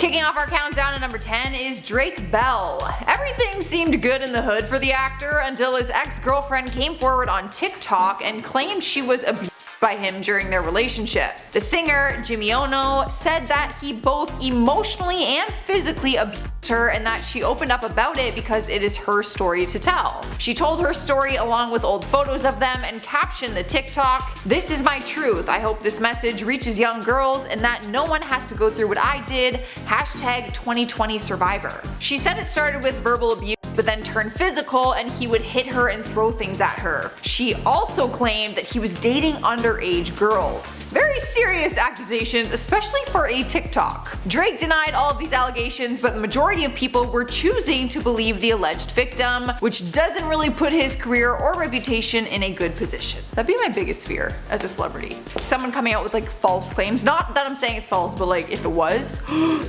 Kicking off our countdown at number 10 is Drake Bell. Everything seemed good in the hood for the actor until his ex-girlfriend came forward on TikTok and claimed she was abused by him during their relationship. The singer, Jimmy Ono, said that he both emotionally and physically abused her and that she opened up about it because it is her story to tell. She told her story along with old photos of them and captioned the TikTok, "This is my truth. I hope this message reaches young girls and that no one has to go through what I did. Hashtag 2020 survivor." She said it started with verbal abuse but then turned physical and he would hit her and throw things at her. She also claimed that he was dating underage girls. Very serious accusations, especially for a TikTok. Drake denied all of these allegations, but the majority of people were choosing to believe the alleged victim, which doesn't really put his career or reputation in a good position. That'd be my biggest fear as a celebrity. Someone coming out with like false claims. Not that I'm saying it's false, but like if it was,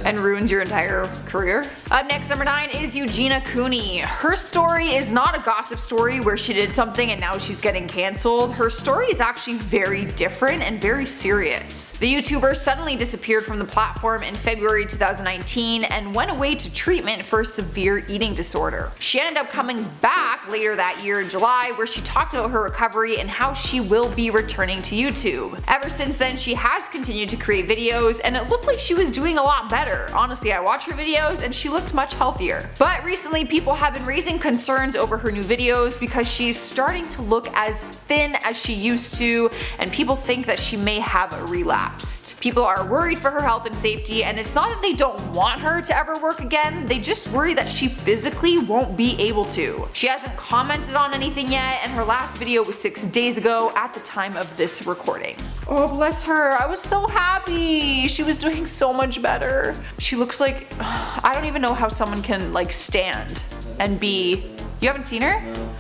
and ruins your entire career. Up next, number 9 is Eugenia Cooney. Her story is not a gossip story where she did something and now she's getting cancelled. Her story is actually very different and very serious. The YouTuber suddenly disappeared from the platform in February 2019 and went away to treatment for a severe eating disorder. She ended up coming back later that year in July, where she talked about her recovery and how she will be returning to YouTube. Ever since then, she has continued to create videos and it looked like she was doing a lot better. Honestly, I watched her videos and she looked much healthier. But recently people have been raising concerns over her new videos because she's starting to look as thin as she used to, and people think that she may have relapsed. People are worried for her health and safety, and it's not that they don't want her to ever work again, they just worry that she physically won't be able to. She hasn't commented on anything yet, and her last video was 6 days ago at the time of this recording. Oh, bless her. I was so happy. She was doing so much better. She looks like, I don't even know how someone can like stand and be. You haven't seen her? No.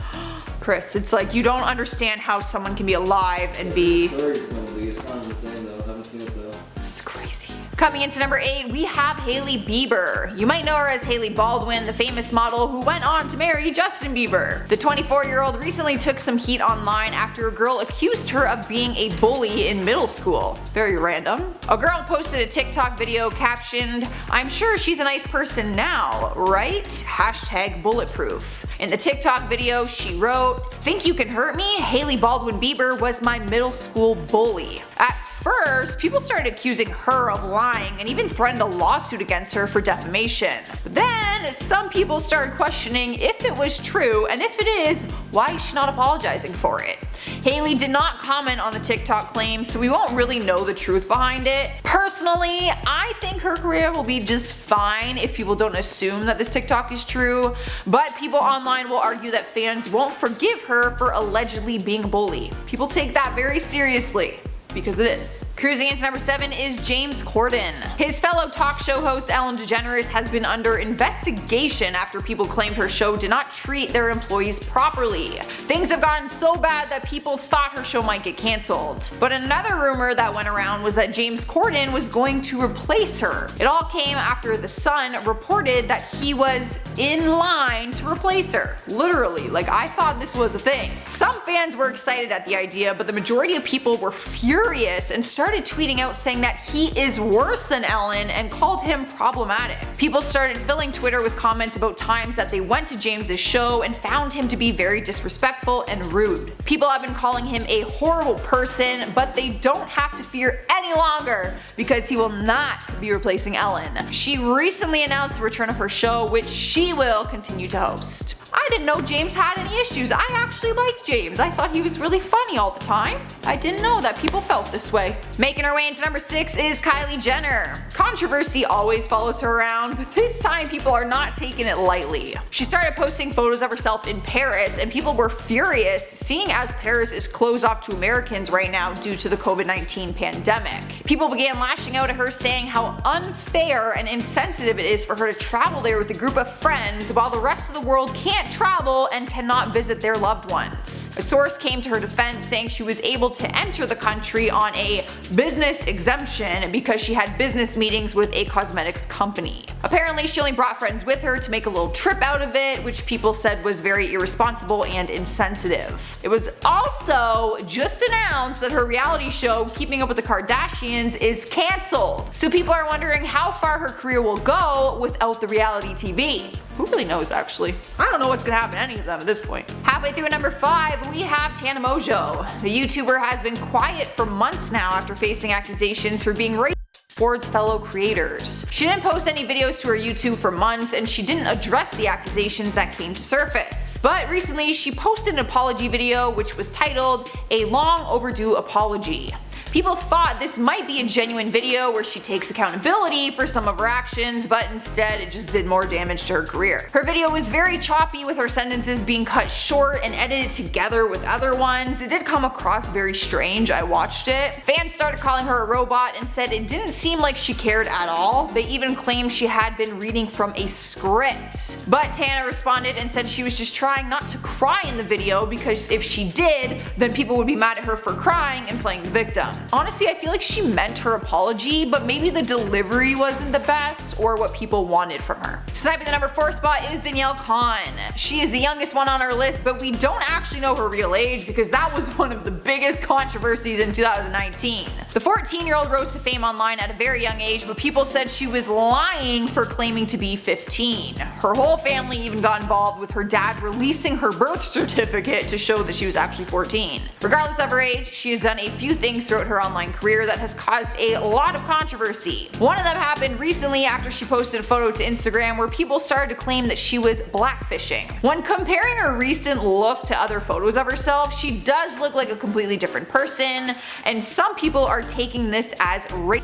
Chris, it's like you don't understand how someone can be alive and be. It's not the same though. I haven't seen it though. This is crazy. Coming into number 8, we have Hailey Bieber. You might know her as Hailey Baldwin, the famous model who went on to marry Justin Bieber. The 24-year-old recently took some heat online after a girl accused her of being a bully in middle school. Very random. A girl posted a TikTok video captioned, "I'm sure she's a nice person now, right? Hashtag bulletproof." In the TikTok video, she wrote, "Think you can hurt me? Hailey Baldwin Bieber was my middle school bully." At first, people started accusing her of lying and even threatened a lawsuit against her for defamation. But then, some people started questioning if it was true, and if it is, why is she not apologizing for it? Hailey did not comment on the TikTok claim, so we won't really know the truth behind it. Personally, I think her career will be just fine if people don't assume that this TikTok is true, but people online will argue that fans won't forgive her for allegedly being a bully. People take that very seriously, because it is. Cruising into number 7 is James Corden. His fellow talk show host Ellen DeGeneres has been under investigation after people claimed her show did not treat their employees properly. Things have gotten so bad that people thought her show might get cancelled. But another rumor that went around was that James Corden was going to replace her. It all came after The Sun reported that he was in line to replace her. Literally, like I thought this was a thing. Some fans were excited at the idea, but the majority of people were furious and started tweeting out saying that he is worse than Ellen and called him problematic. People started filling Twitter with comments about times that they went to James's show and found him to be very disrespectful and rude. People have been calling him a horrible person, but they don't have to fear any longer because he will not be replacing Ellen. She recently announced the return of her show, which she will continue to host. I didn't know James had any issues. I actually liked James. I thought he was really funny all the time. I didn't know that people felt this way. Making her way into number 6 is Kylie Jenner. Controversy always follows her around, but this time people are not taking it lightly. She started posting photos of herself in Paris and people were furious, seeing as Paris is closed off to Americans right now due to the COVID-19 pandemic. People began lashing out at her, saying how unfair and insensitive it is for her to travel there with a group of friends while the rest of the world can't travel and cannot visit their loved ones. A source came to her defense saying she was able to enter the country on a business exemption because she had business meetings with a cosmetics company. Apparently she only brought friends with her to make a little trip out of it, which people said was very irresponsible and insensitive. It was also just announced that her reality show Keeping Up with the Kardashians is cancelled. So people are wondering how far her career will go without the reality TV. Who really knows actually? I don't know what's gonna happen to any of them at this point. Halfway through at number 5, we have Tana Mojo. The YouTuber has been quiet for months now after facing accusations for being racist towards fellow creators. She didn't post any videos to her YouTube for months, and she didn't address the accusations that came to surface. But recently she posted an apology video which was titled "A Long Overdue Apology." People thought this might be a genuine video where she takes accountability for some of her actions, but instead it just did more damage to her career. Her video was very choppy, with her sentences being cut short and edited together with other ones. It did come across very strange. I watched it. Fans started calling her a robot and said it didn't seem like she cared at all. They even claimed she had been reading from a script. But Tana responded and said she was just trying not to cry in the video, because if she did, then people would be mad at her for crying and playing the victim. Honestly, I feel like she meant her apology, but maybe the delivery wasn't the best or what people wanted from her. Sniping the number 4 spot is Danielle Khan. She is the youngest one on our list, but we don't actually know her real age because that was one of the biggest controversies in 2019. The 14-year-old rose to fame online at a very young age, but people said she was lying for claiming to be 15. Her whole family even got involved, with her dad releasing her birth certificate to show that she was actually 14. Regardless of her age, she has done a few things throughout her online career that has caused a lot of controversy. One of them happened recently after she posted a photo to Instagram where people started to claim that she was blackfishing. When comparing her recent look to other photos of herself, she does look like a completely different person, and some people are taking this as rape,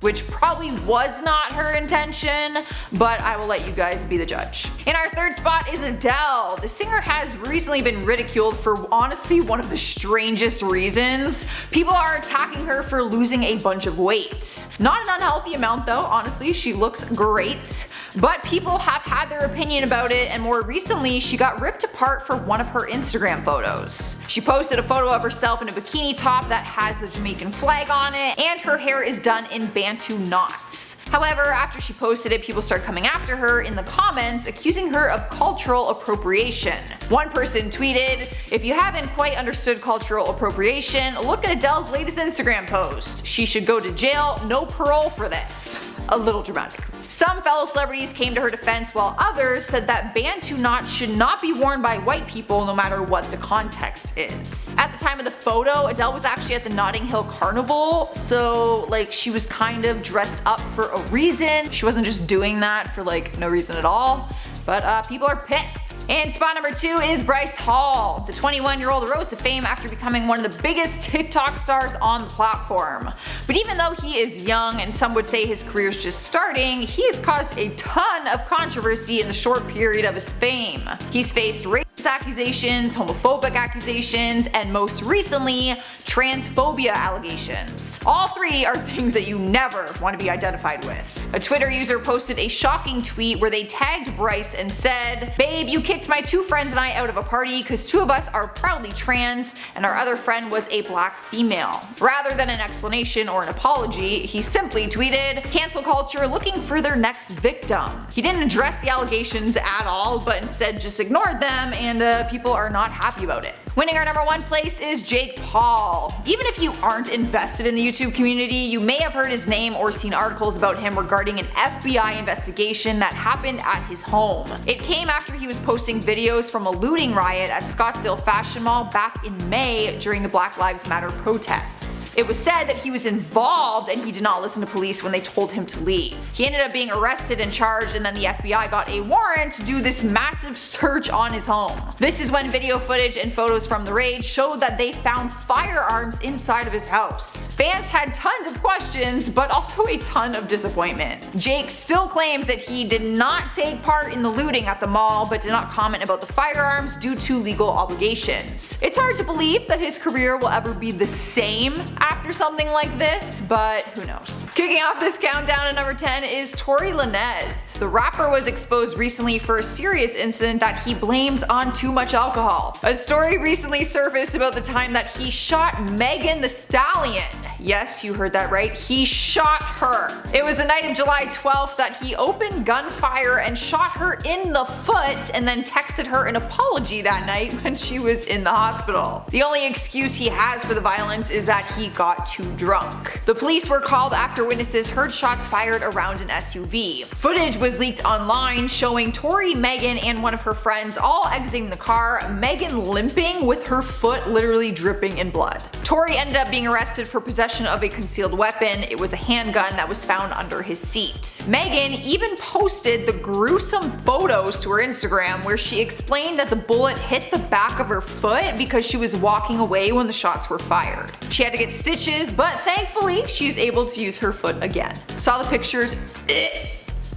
which probably was not her intention, but I will let you guys be the judge. In our 3rd spot is Adele. The singer has recently been ridiculed for honestly one of the strangest reasons. People are attacking her for losing a bunch of weight. Not an unhealthy amount though, honestly, she looks great. But people have had their opinion about it, and more recently she got ripped apart for one of her Instagram photos. She posted a photo of herself in a bikini top that has the Jamaican flag on it, and her hair is done in Bantu knots. However, after she posted it, people started coming after her in the comments, accusing her of cultural appropriation. One person tweeted, "If you haven't quite understood cultural appropriation, look at Adele's latest Instagram post. She should go to jail, no parole for this." A little dramatic. Some fellow celebrities came to her defense, while others said that Bantu knots should not be worn by white people no matter what the context is. At the time of the photo, Adele was actually at the Notting Hill Carnival, so like she was kind of dressed up for a reason. She wasn't just doing that for like no reason at all. But people are pissed. And spot number 2 is Bryce Hall. The 21-year-old rose to fame after becoming one of the biggest TikTok stars on the platform. But even though he is young and some would say his career is just starting, he has caused a ton of controversy in the short period of his fame. He's faced racist accusations, homophobic accusations, and most recently, transphobia allegations. All 3 are things that you never want to be identified with. A Twitter user posted a shocking tweet where they tagged Bryce and said, "Babe, you kicked my 2 friends and I out of a party because 2 of us are proudly trans and our other friend was a black female." Rather than an explanation or an apology, he simply tweeted, "Cancel culture looking for their next victim." He didn't address the allegations at all, but instead just ignored them, and people are not happy about it. Winning our number 1 place is Jake Paul. Even if you aren't invested in the YouTube community, you may have heard his name or seen articles about him regarding an FBI investigation that happened at his home. It came after he was posting videos from a looting riot at Scottsdale Fashion Mall back in May during the Black Lives Matter protests. It was said that he was involved and he did not listen to police when they told him to leave. He ended up being arrested and charged, and then the FBI got a warrant to do this massive search on his home. This is when video footage and photos from the raid showed that they found firearms inside of his house. Fans had tons of questions, but also a ton of disappointment. Jake still claims that he did not take part in the looting at the mall, but did not comment about the firearms due to legal obligations. It's hard to believe that his career will ever be the same after something like this, but who knows. Kicking off this countdown at number 10 is Tory Lanez. The rapper was exposed recently for a serious incident that he blames on too much alcohol. A story recently surfaced about the time that he shot Megan Thee Stallion. Yes, you heard that right. He shot her. It was the night of July 12th that he opened gunfire and shot her in the foot and then texted her an apology that night when she was in the hospital. The only excuse he has for the violence is that he got too drunk. The police were called after witnesses heard shots fired around an SUV. Footage was leaked online showing Tori, Megan, and one of her friends all exiting the car, Megan limping with her foot literally dripping in blood. Tori ended up being arrested for possession of a concealed weapon. It was a handgun that was found under his seat. Megan even posted the gruesome photos to her Instagram where she explained that the bullet hit the back of her foot because she was walking away when the shots were fired. She had to get stitches, but thankfully she's able to use her foot again. Saw the pictures.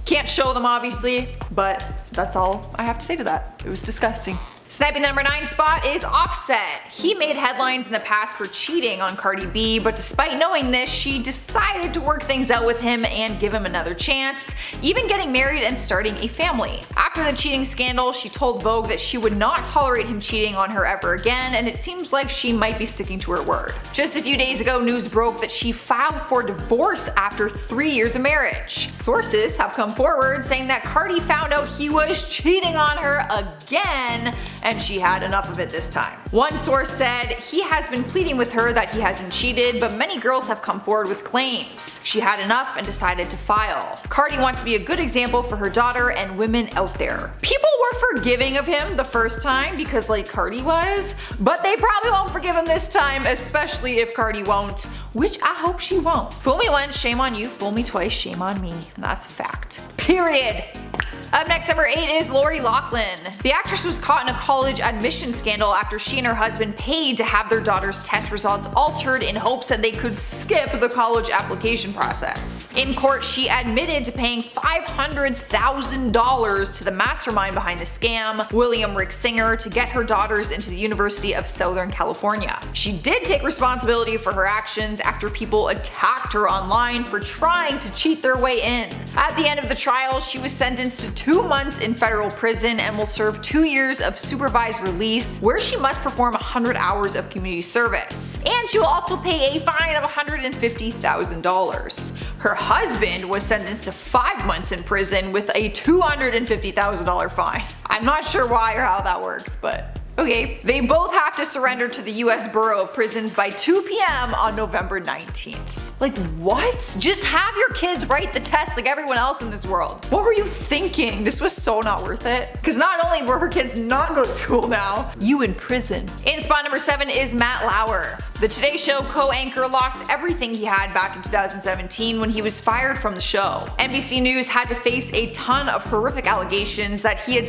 Can't show them obviously, but that's all I have to say to that. It was disgusting. Sniping the number 9 spot is Offset. He made headlines in the past for cheating on Cardi B, but despite knowing this, she decided to work things out with him and give him another chance, even getting married and starting a family. After the cheating scandal, she told Vogue that she would not tolerate him cheating on her ever again, and it seems like she might be sticking to her word. Just a few days ago, news broke that she filed for divorce after 3 years of marriage. Sources have come forward saying that Cardi found out he was cheating on her again, and she had enough of it this time. One source said he has been pleading with her that he hasn't cheated, but many girls have come forward with claims. She had enough and decided to file. Cardi wants to be a good example for her daughter and women out there. People were forgiving of him the first time because like Cardi was, but they probably won't forgive him this time, especially if Cardi won't, which I hope she won't. Fool me once, shame on you. Fool me twice, shame on me. And that's a fact. Period. Up next, number 8 is Lori Loughlin. The actress was caught in a college admission scandal after she and her husband paid to have their daughter's test results altered in hopes that they could skip the college application process. In court, she admitted to paying $500,000 to the mastermind behind the scam, William Rick Singer, to get her daughters into the University of Southern California. She did take responsibility for her actions after people attacked her online for trying to cheat their way in. At the end of the trial, she was sentenced to 2 months in federal prison and will serve 2 years of supervised release where she must perform 100 hours of community service. And she will also pay a fine of $150,000. Her husband was sentenced to 5 months in prison with a $250,000 fine. I'm not sure why or how that works, but okay. They both have to surrender to the US Bureau of Prisons by 2 p.m. on November 19th. Like what? Just have your kids write the test like everyone else in this world. What were you thinking? This was so not worth it. Because not only were her kids not go to school now, you in prison. In spot number 7 is Matt Lauer. The Today Show co-anchor lost everything he had back in 2017 when he was fired from the show. NBC News had to face a ton of horrific allegations that he had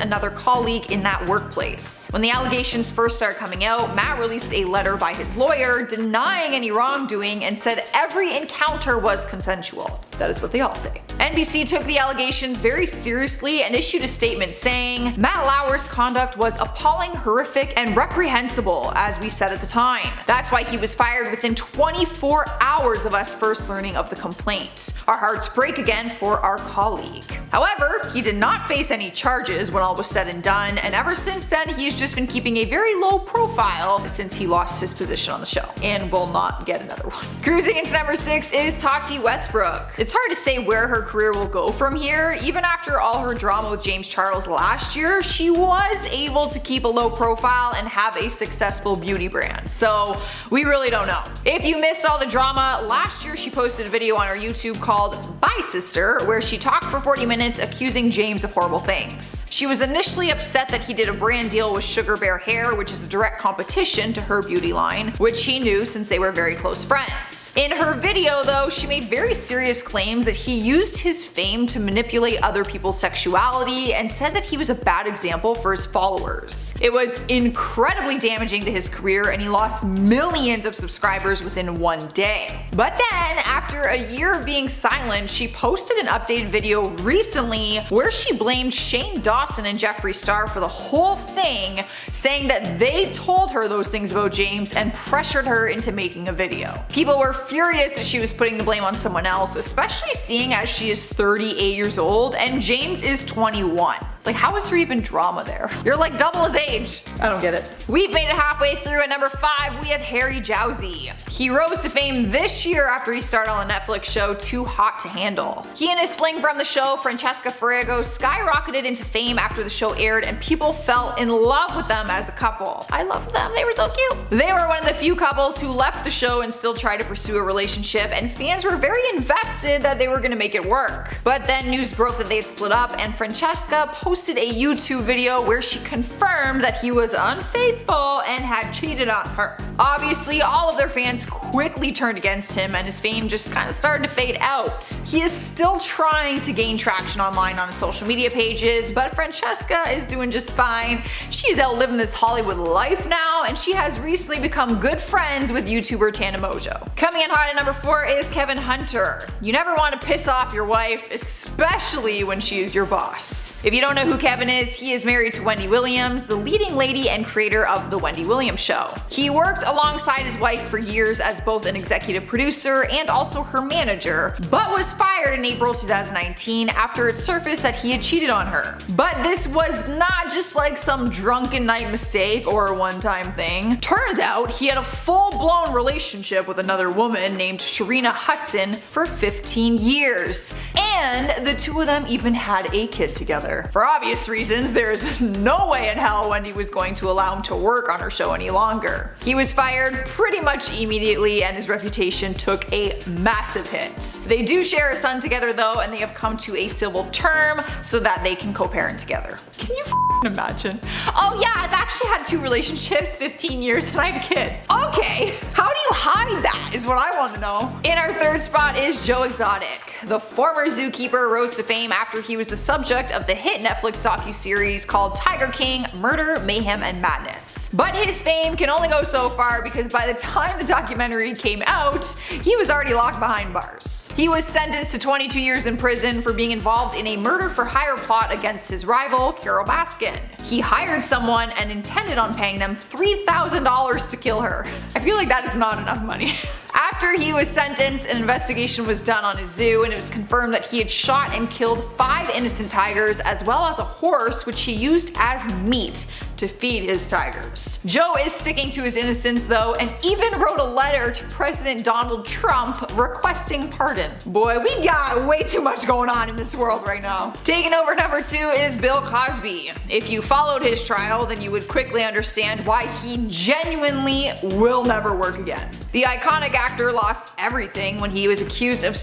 another colleague in that workplace. When the allegations first started coming out, Matt released a letter by his lawyer denying any wrongdoing and said every encounter was consensual. That is what they all say. NBC took the allegations very seriously and issued a statement saying, Matt Lauer's conduct was appalling, horrific, and reprehensible, as we said at the time. That's why he was fired within 24 hours of us first learning of the complaint. Our hearts break again for our colleague. However, he did not face any charges when all was said and done, and ever since then he's just been keeping a very low profile since he lost his position on the show, and will not get another one. Cruising into number 6 is Tati Westbrook. It's hard to say where her career will go from here. Even after all her drama with James Charles last year, she was able to keep a low profile and have a successful beauty brand, so we really don't know. If you missed all the drama, last year she posted a video on her YouTube called Bye Sister, where she talked for 40 minutes accusing James of horrible things. She was initially upset that he did a brand deal with Sugar Bear Hair, which is a direct competition to her beauty line, which he knew since they were very close friends. In her video though, she made very serious claims that he used his fame to manipulate other people's sexuality and said that he was a bad example for his followers. It was incredibly damaging to his career and he lost millions of subscribers within 1 day. But then, after a year of being silent, she posted an updated video recently where she blamed Shane Dawson and Jeffree Star for the whole thing, saying that they told her those things about James and pressured her into making a video. People were furious that she was putting the blame on someone else, especially seeing as she is 38 years old and James is 21. Like, how is there even drama there? You're like double his age. I don't get it. We've made it halfway through. At number 5, we have Harry Jowsey. He rose to fame this year after he starred on the Netflix show Too Hot to Handle. He and his fling from the show, Francesca Ferrego, skyrocketed into fame after the show aired and people fell in love with them as a couple. I loved them. They were so cute. They were one of the few couples who left the show and still tried to pursue a relationship, and fans were very invested that they were gonna make it work. But then news broke that they'd split up, and Francesca posted a YouTube video where she confirmed that he was unfaithful and had cheated on her. Obviously, all of their fans quickly turned against him and his fame just kind of started to fade out. He is still trying to gain traction online on his social media pages, but Francesca is doing just fine. She's out living this Hollywood life now, and she has recently become good friends with YouTuber Tana Mojo. Coming in hot at number 4 is Kevin Hunter. You never want to piss off your wife, especially when she is your boss. If you don't know who Kevin is, he is married to Wendy Williams, the leading lady and creator of The Wendy Williams Show. He worked alongside his wife for years as both an executive producer and also her manager, but was fired in April 2019 after it surfaced that he had cheated on her. But this was not just like some drunken night mistake or a one-time thing. Turns out he had a full-blown relationship with another woman named Sharina Hudson for 15 years. And the two of them even had a kid together. For obvious reasons, there's no way in hell Wendy was going to allow him to work on her show any longer. He was fired pretty much immediately and his reputation took a massive hit. They do share a son together though, and they have come to a civil term so that they can co-parent together. Can you imagine? Oh yeah, I've actually had 2 relationships, 15 years, and I have a kid. Okay, how do you hide that is what I want to know. In our 3rd spot is Joe Exotic. The former zookeeper rose to fame after he was the subject of the hit Netflix docuseries called Tiger King: Murder, Mayhem, and Madness. But his fame can only go so far because by the time the documentary came out, he was already locked behind bars. He was sentenced to 22 years in prison for being involved in a murder-for-hire plot against his rival, Carol Baskin. He hired someone and intended on paying them $3,000 to kill her. I feel like that is not enough money. After he was sentenced, an investigation was done on his zoo and it was confirmed that he had shot and killed 5 innocent tigers as well as a horse which he used as meat to feed his tigers. Joe is sticking to his innocence though and even wrote a letter to President Donald Trump requesting pardon. Boy, we got way too much going on in this world right now. Taking over number 2 is Bill Cosby. If you followed his trial, then you would quickly understand why he genuinely will never work again. The iconic actor lost everything when he was accused of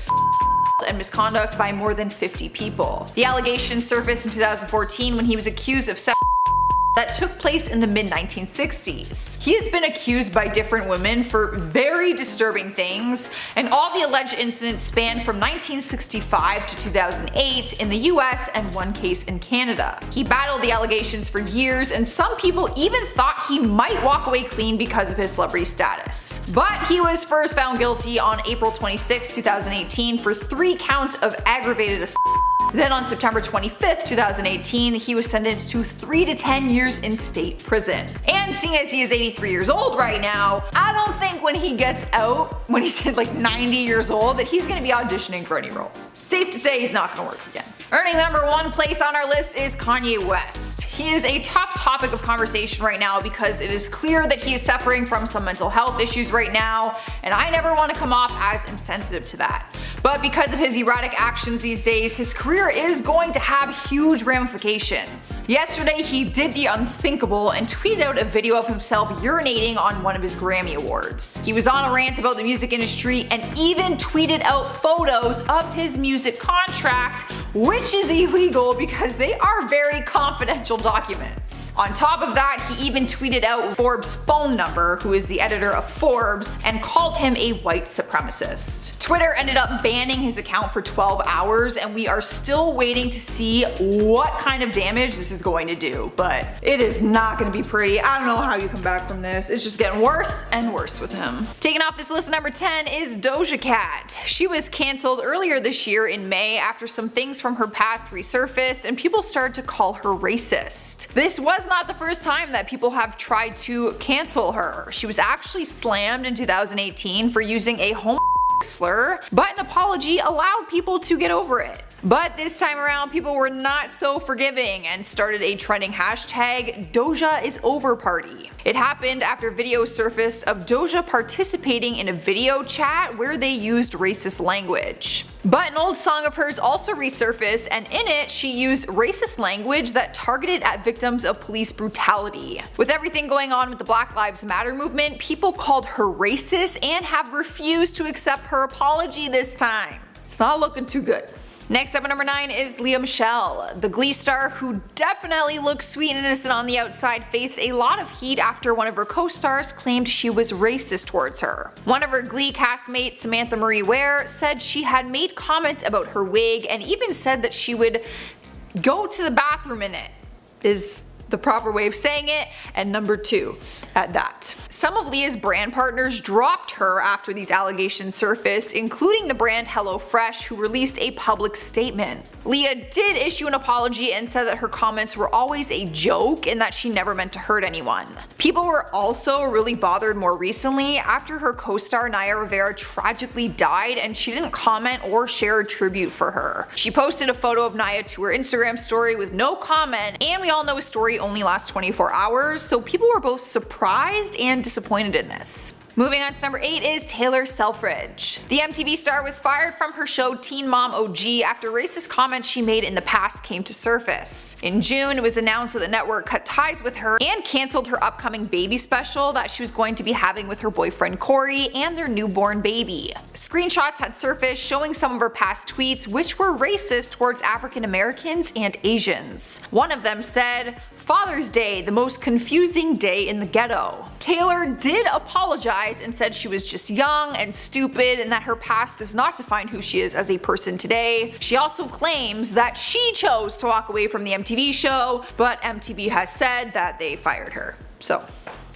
and misconduct by more than 50 people. The allegations surfaced in 2014 when he was accused of that took place in the mid-1960s. He has been accused by different women for very disturbing things, and all the alleged incidents span from 1965 to 2008 in the US and 1 case in Canada. He battled the allegations for years, and some people even thought he might walk away clean because of his celebrity status. But he was first found guilty on April 26, 2018 for 3 counts of aggravated assault. Then on September 25th, 2018, he was sentenced to 3 to 10 years in state prison. And seeing as he is 83 years old right now, I don't think when he gets out, when he's like 90 years old, that he's gonna be auditioning for any roles. Safe to say he's not gonna work again. Earning the number 1 place on our list is Kanye West. He is a tough topic of conversation right now because it is clear that he is suffering from some mental health issues right now, and I never want to come off as insensitive to that. But because of his erratic actions these days, his career is going to have huge ramifications. Yesterday, he did the unthinkable and tweeted out a video of himself urinating on one of his Grammy Awards. He was on a rant about the music industry and even tweeted out photos of his music contract, which is illegal because they are very confidential documents. On top of that, he even tweeted out Forbes' phone number, who is the editor of Forbes, and called him a white supremacist. Twitter ended up banning his account for 12 hours, and we are still waiting to see what kind of damage this is going to do, but it is not going to be pretty. I don't know how you come back from this. It's just getting worse and worse with him. Taking off this list, number 10 is Doja Cat. She was cancelled earlier this year in May after some things things from her past resurfaced and people started to call her racist. This was not the first time that people have tried to cancel her. She was actually slammed in 2018 for using a slur, but an apology allowed people to get over it. But this time around, people were not so forgiving and started a trending hashtag Doja is over party. It happened after videos surfaced of Doja participating in a video chat where they used racist language. But an old song of hers also resurfaced, and in it she used racist language that targeted at victims of police brutality. With everything going on with the Black Lives Matter movement, people called her racist and have refused to accept her apology this time. It's not looking too good. Next up at number 9 is Lea Michele. The Glee star, who definitely looks sweet and innocent on the outside, faced a lot of heat after one of her co-stars claimed she was racist towards her. One of her Glee castmates, Samantha Marie Ware, said she had made comments about her wig and even said that she would go to the bathroom in it, is the proper way of saying it, and number 2 at that. Some of Lea's brand partners dropped her after these allegations surfaced, including the brand HelloFresh, who released a public statement. Lea did issue an apology and said that her comments were always a joke and that she never meant to hurt anyone. People were also really bothered more recently after her co-star Naya Rivera tragically died and she didn't comment or share a tribute for her. She posted a photo of Naya to her Instagram story with no comment, and we all know a story only lasts 24 hours, so people were both surprised and disappointed in this. Moving on to number 8 is Taylor Selfridge. The MTV star was fired from her show Teen Mom OG after racist comments she made in the past came to surface. In June, it was announced that the network cut ties with her and cancelled her upcoming baby special that she was going to be having with her boyfriend Corey and their newborn baby. Screenshots had surfaced showing some of her past tweets which were racist towards African Americans and Asians. One of them said, "Father's Day, the most confusing day in the ghetto." Taylor did apologize and said she was just young and stupid and that her past does not define who she is as a person today. She also claims that she chose to walk away from the MTV show, but MTV has said that they fired her. So.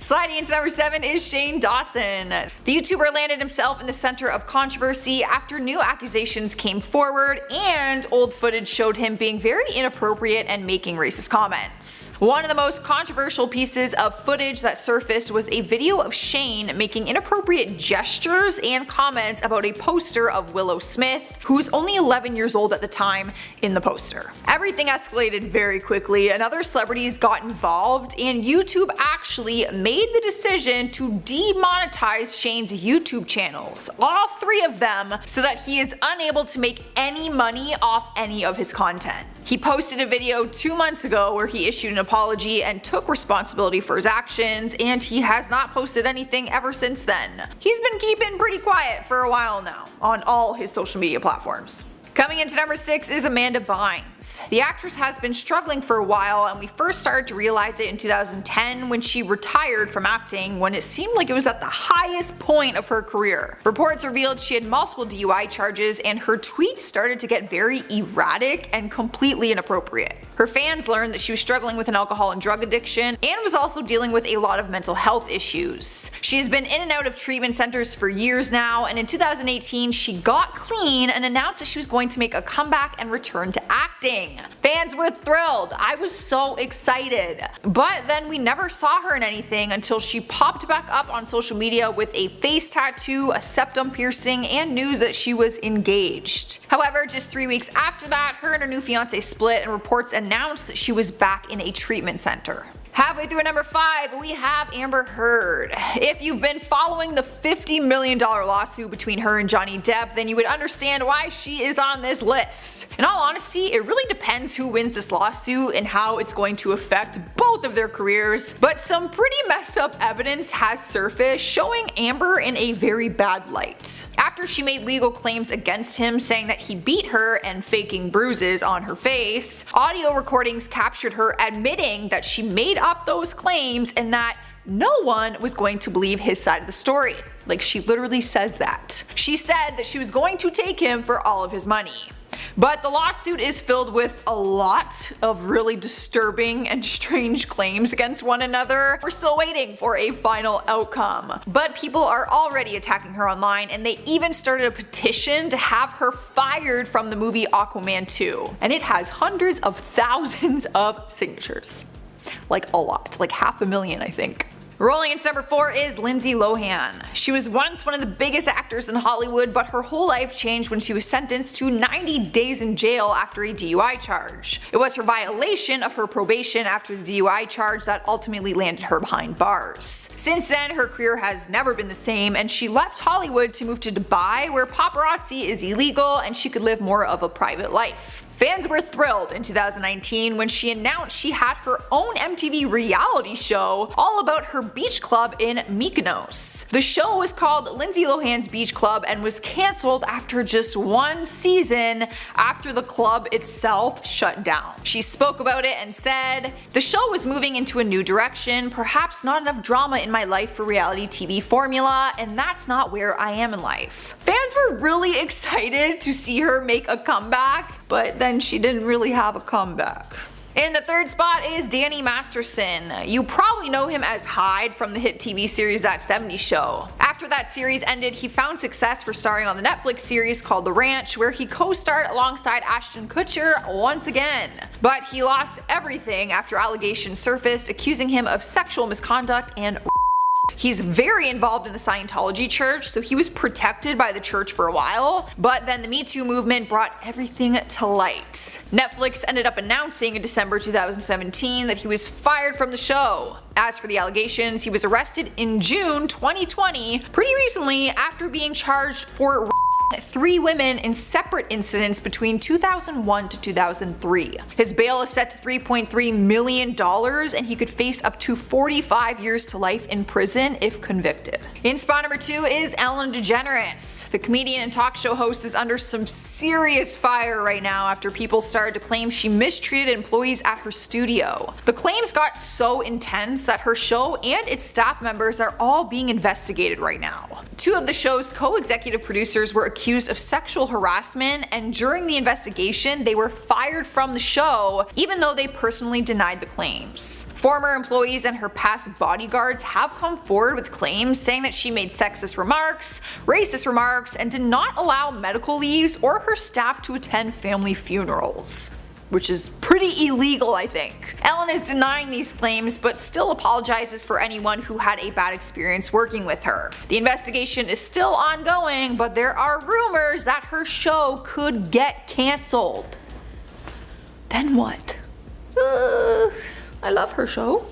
Sliding into number 7 is Shane Dawson. The YouTuber landed himself in the center of controversy after new accusations came forward and old footage showed him being very inappropriate and making racist comments. One of the most controversial pieces of footage that surfaced was a video of Shane making inappropriate gestures and comments about a poster of Willow Smith, who was only 11 years old at the time in the poster. Everything escalated very quickly and other celebrities got involved, and YouTube actually made the decision to demonetize Shane's YouTube channels, all 3 of them, so that he is unable to make any money off any of his content. He posted a video 2 months ago where he issued an apology and took responsibility for his actions, and he has not posted anything ever since then. He's been keeping pretty quiet for a while now on all his social media platforms. Coming into number 6 is Amanda Bynes. The actress has been struggling for a while, and we first started to realize it in 2010 when she retired from acting when it seemed like it was at the highest point of her career. Reports revealed she had multiple DUI charges, and her tweets started to get very erratic and completely inappropriate. Her fans learned that she was struggling with an alcohol and drug addiction and was also dealing with a lot of mental health issues. She has been in and out of treatment centers for years now, and in 2018 she got clean and announced that she was going to make a comeback and return to acting. Fans were thrilled. I was so excited. But then we never saw her in anything until she popped back up on social media with a face tattoo, a septum piercing, and news that she was engaged. However, just 3 weeks after that, her and her new fiance split, and reports announced that she was back in a treatment center. Halfway through at number 5, we have Amber Heard. If you've been following the $50 million lawsuit between her and Johnny Depp, then you would understand why she is on this list. In all honesty, it really depends who wins this lawsuit and how it's going to affect both of their careers, but some pretty messed up evidence has surfaced showing Amber in a very bad light. After she made legal claims against him saying that he beat her and faking bruises on her face, audio recordings captured her admitting that she made up those claims and that no one was going to believe his side of the story. Like, she literally says that. She said that she was going to take him for all of his money. But the lawsuit is filled with a lot of really disturbing and strange claims against one another. We're still waiting for a final outcome. But people are already attacking her online, and they even started a petition to have her fired from the movie Aquaman 2. And it has hundreds of thousands of signatures. Like a lot, like 500,000 I think. Rolling into number 4 is Lindsay Lohan. She was once one of the biggest actors in Hollywood, but her whole life changed when she was sentenced to 90 days in jail after a DUI charge. It was her violation of her probation after the DUI charge that ultimately landed her behind bars. Since then, her career has never been the same, and she left Hollywood to move to Dubai, where paparazzi is illegal and she could live more of a private life. Fans were thrilled in 2019 when she announced she had her own MTV reality show all about her beach club in Mykonos. The show was called Lindsay Lohan's Beach Club and was cancelled after just one season after the club itself shut down. She spoke about it and said, "The show was moving into a new direction, perhaps not enough drama in my life for reality TV formula, and that's not where I am in life." Fans were really excited to see her make a comeback, but then she didn't really have a comeback. In the 3rd spot is Danny Masterson. You probably know him as Hyde from the hit TV series That 70s Show. After that series ended, he found success for starring on the Netflix series called The Ranch, where he co-starred alongside Ashton Kutcher once again. But he lost everything after allegations surfaced accusing him of sexual misconduct and He's very involved in the Scientology church, so he was protected by the church for a while, but then the Me Too movement brought everything to light. Netflix ended up announcing in December 2017 that he was fired from the show. As for the allegations, he was arrested in June 2020, pretty recently, after being charged for 3 women in separate incidents between 2001 to 2003. His bail is set to $3.3 million, and he could face up to 45 years to life in prison if convicted. In spot number 2 is Ellen DeGeneres. The comedian and talk show host is under some serious fire right now after people started to claim she mistreated employees at her studio. The claims got so intense that her show and its staff members are all being investigated right now. 2 of the show's co-executive producers were accused of sexual harassment, and during the investigation they were fired from the show even though they personally denied the claims. Former employees and her past bodyguards have come forward with claims saying that she made sexist remarks, racist remarks, and did not allow medical leaves or her staff to attend family funerals, which is pretty illegal, I think. Ellen is denying these claims but still apologizes for anyone who had a bad experience working with her. The investigation is still ongoing, but there are rumors that her show could get cancelled. Then what? I love her show.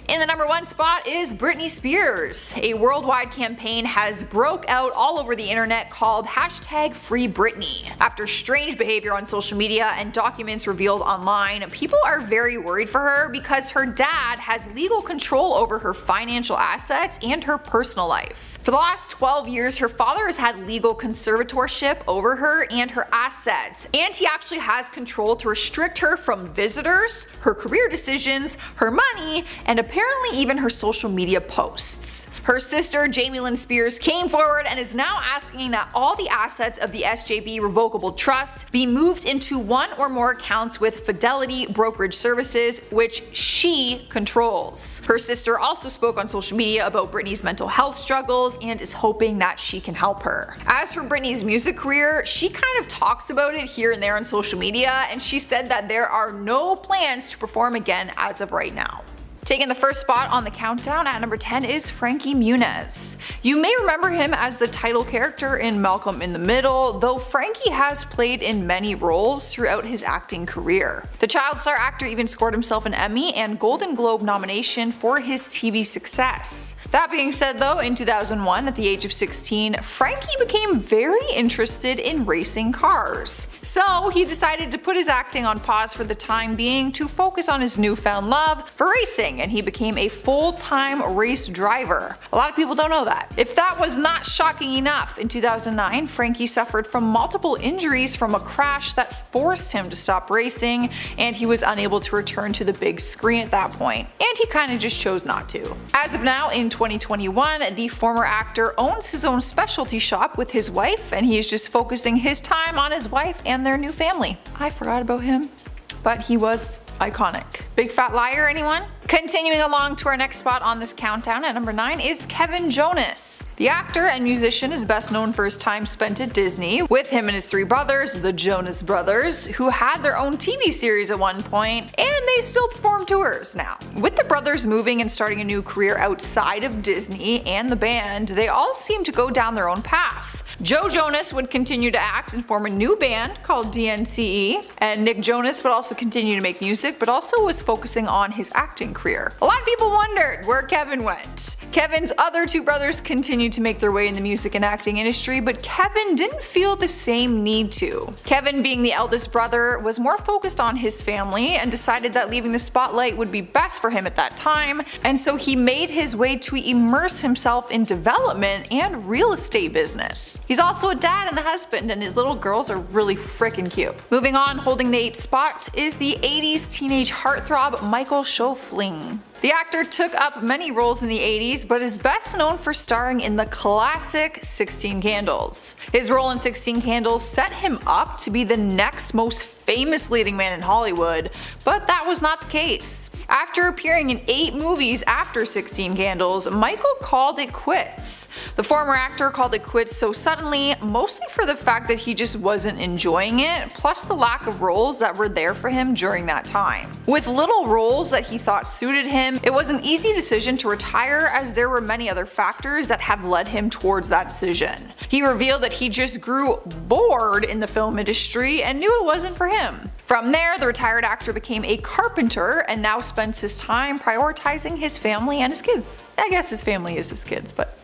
In the number 1 spot is Britney Spears. A worldwide campaign has broke out all over the internet called #FreeBritney. After strange behavior on social media and documents revealed online, people are very worried for her because her dad has legal control over her financial assets and her personal life. For the last 12 years, her father has had legal conservatorship over her and her assets, and he actually has control to restrict her from visitors, her career decisions, her money, and apparently even her social media posts. Her sister, Jamie Lynn Spears, came forward and is now asking that all the assets of the SJB Revocable Trust be moved into 1 or more accounts with Fidelity Brokerage Services, which she controls. Her sister also spoke on social media about Britney's mental health struggles and is hoping that she can help her. As for Britney's music career, she kind of talks about it here and there on social media, and she said that there are no plans to perform again as of right now. Taking the first spot on the countdown at number 10 is Frankie Muniz. You may remember him as the title character in Malcolm in the Middle, though Frankie has played in many roles throughout his acting career. The child star actor even scored himself an Emmy and Golden Globe nomination for his TV success. That being said though, in 2001, at the age of 16, Frankie became very interested in racing cars. So he decided to put his acting on pause for the time being to focus on his newfound love for racing acting, and he became a full-time race driver. A lot of people don't know that. If that was not shocking enough, in 2009, Frankie suffered from multiple injuries from a crash that forced him to stop racing, and he was unable to return to the big screen at that point, and he kinda just chose not to. As of now, in 2021, the former actor owns his own specialty shop with his wife, and he is just focusing his time on his wife and their new family. I forgot about him, but he was iconic. Big Fat Liar, anyone? Continuing along to our next spot on this countdown at number 9 is Kevin Jonas. The actor and musician is best known for his time spent at Disney, with him and his 3 brothers, the Jonas Brothers, who had their own TV series at one point, and they still perform tours now. With the brothers moving and starting a new career outside of Disney and the band, they all seem to go down their own path. Joe Jonas would continue to act and form a new band called DNCE, and Nick Jonas would also continue to make music, but also was focusing on his acting career. A lot of people wondered where Kevin went. Kevin's other 2 brothers continued to make their way in the music and acting industry, but Kevin didn't feel the same need to. Kevin, being the eldest brother, was more focused on his family and decided that leaving the spotlight would be best for him at that time, and so he made his way to immerse himself in development and real estate business. He's also a dad and a husband, and his little girls are really freaking cute. Moving on, holding the 8th spot is the 80s teenage heartthrob Michael Schoeffling. The actor took up many roles in the 80s, but is best known for starring in the classic 16 Candles. His role in 16 Candles set him up to be the next most famous leading man in Hollywood, but that was not the case. After appearing in 8 movies after 16 Candles, Michael called it quits. The former actor called it quits so suddenly, mostly for the fact that he just wasn't enjoying it, plus the lack of roles that were there for him during that time. With little roles that he thought suited him, it was an easy decision to retire, as there were many other factors that have led him towards that decision. He revealed that he just grew bored in the film industry and knew it wasn't for him. From there, the retired actor became a carpenter and now spends his time prioritizing his family and his kids. I guess his family is his kids, but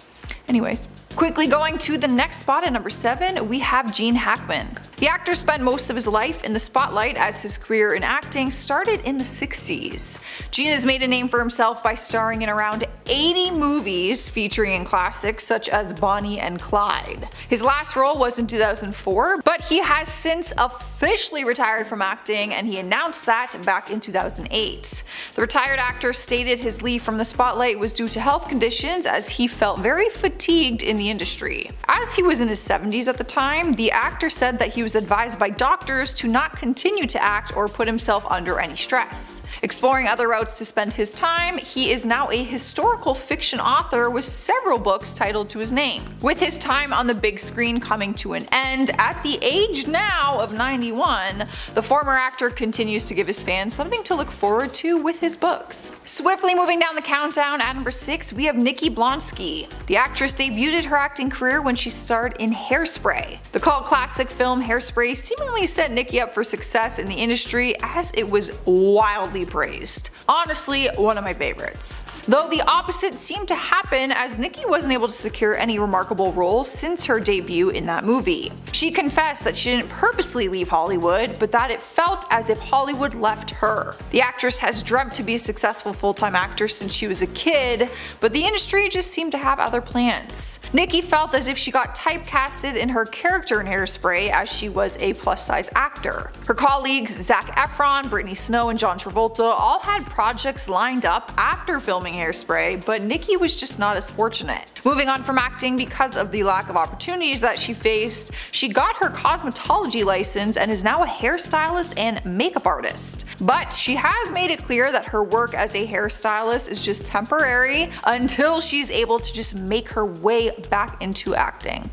anyways. Quickly going to the next spot at number 7, we have Gene Hackman. The actor spent most of his life in the spotlight as his career in acting started in the 60s. Gene has made a name for himself by starring in around 80 movies featuring classics such as Bonnie and Clyde. His last role was in 2004, but he has since officially retired from acting, and he announced that back in 2008. The retired actor stated his leave from the spotlight was due to health conditions, as he felt very fatigued in the industry. As he was in his 70s at the time, the actor said that he was advised by doctors to not continue to act or put himself under any stress. Exploring other routes to spend his time, he is now a historical fiction author with several books titled to his name. With his time on the big screen coming to an end at the age now of 91, the former actor continues to give his fans something to look forward to with his books. Swiftly moving down the countdown, at number 6 we have Nikki Blonsky. The actress debuted her acting career when she starred in Hairspray. The cult classic film Hairspray seemingly set Nikki up for success in the industry, as it was wildly praised. Honestly, one of my favorites. Though the opposite seemed to happen, as Nikki wasn't able to secure any remarkable roles since her debut in that movie. She confessed that she didn't purposely leave Hollywood, but that it felt as if Hollywood left her. The actress has dreamt to be a successful full-time actor since she was a kid, but the industry just seemed to have other plans. Nikki felt as if she got typecasted in her character in Hairspray, as she was a plus-size actor. Her colleagues Zac Efron, Brittany Snow, and John Travolta all had projects lined up after filming Hairspray, but Nikki was just not as fortunate. Moving on from acting because of the lack of opportunities that she faced, she got her cosmetology license and is now a hairstylist and makeup artist. But she has made it clear that her work as a hairstylist is just temporary until she's able to just make her way back into acting.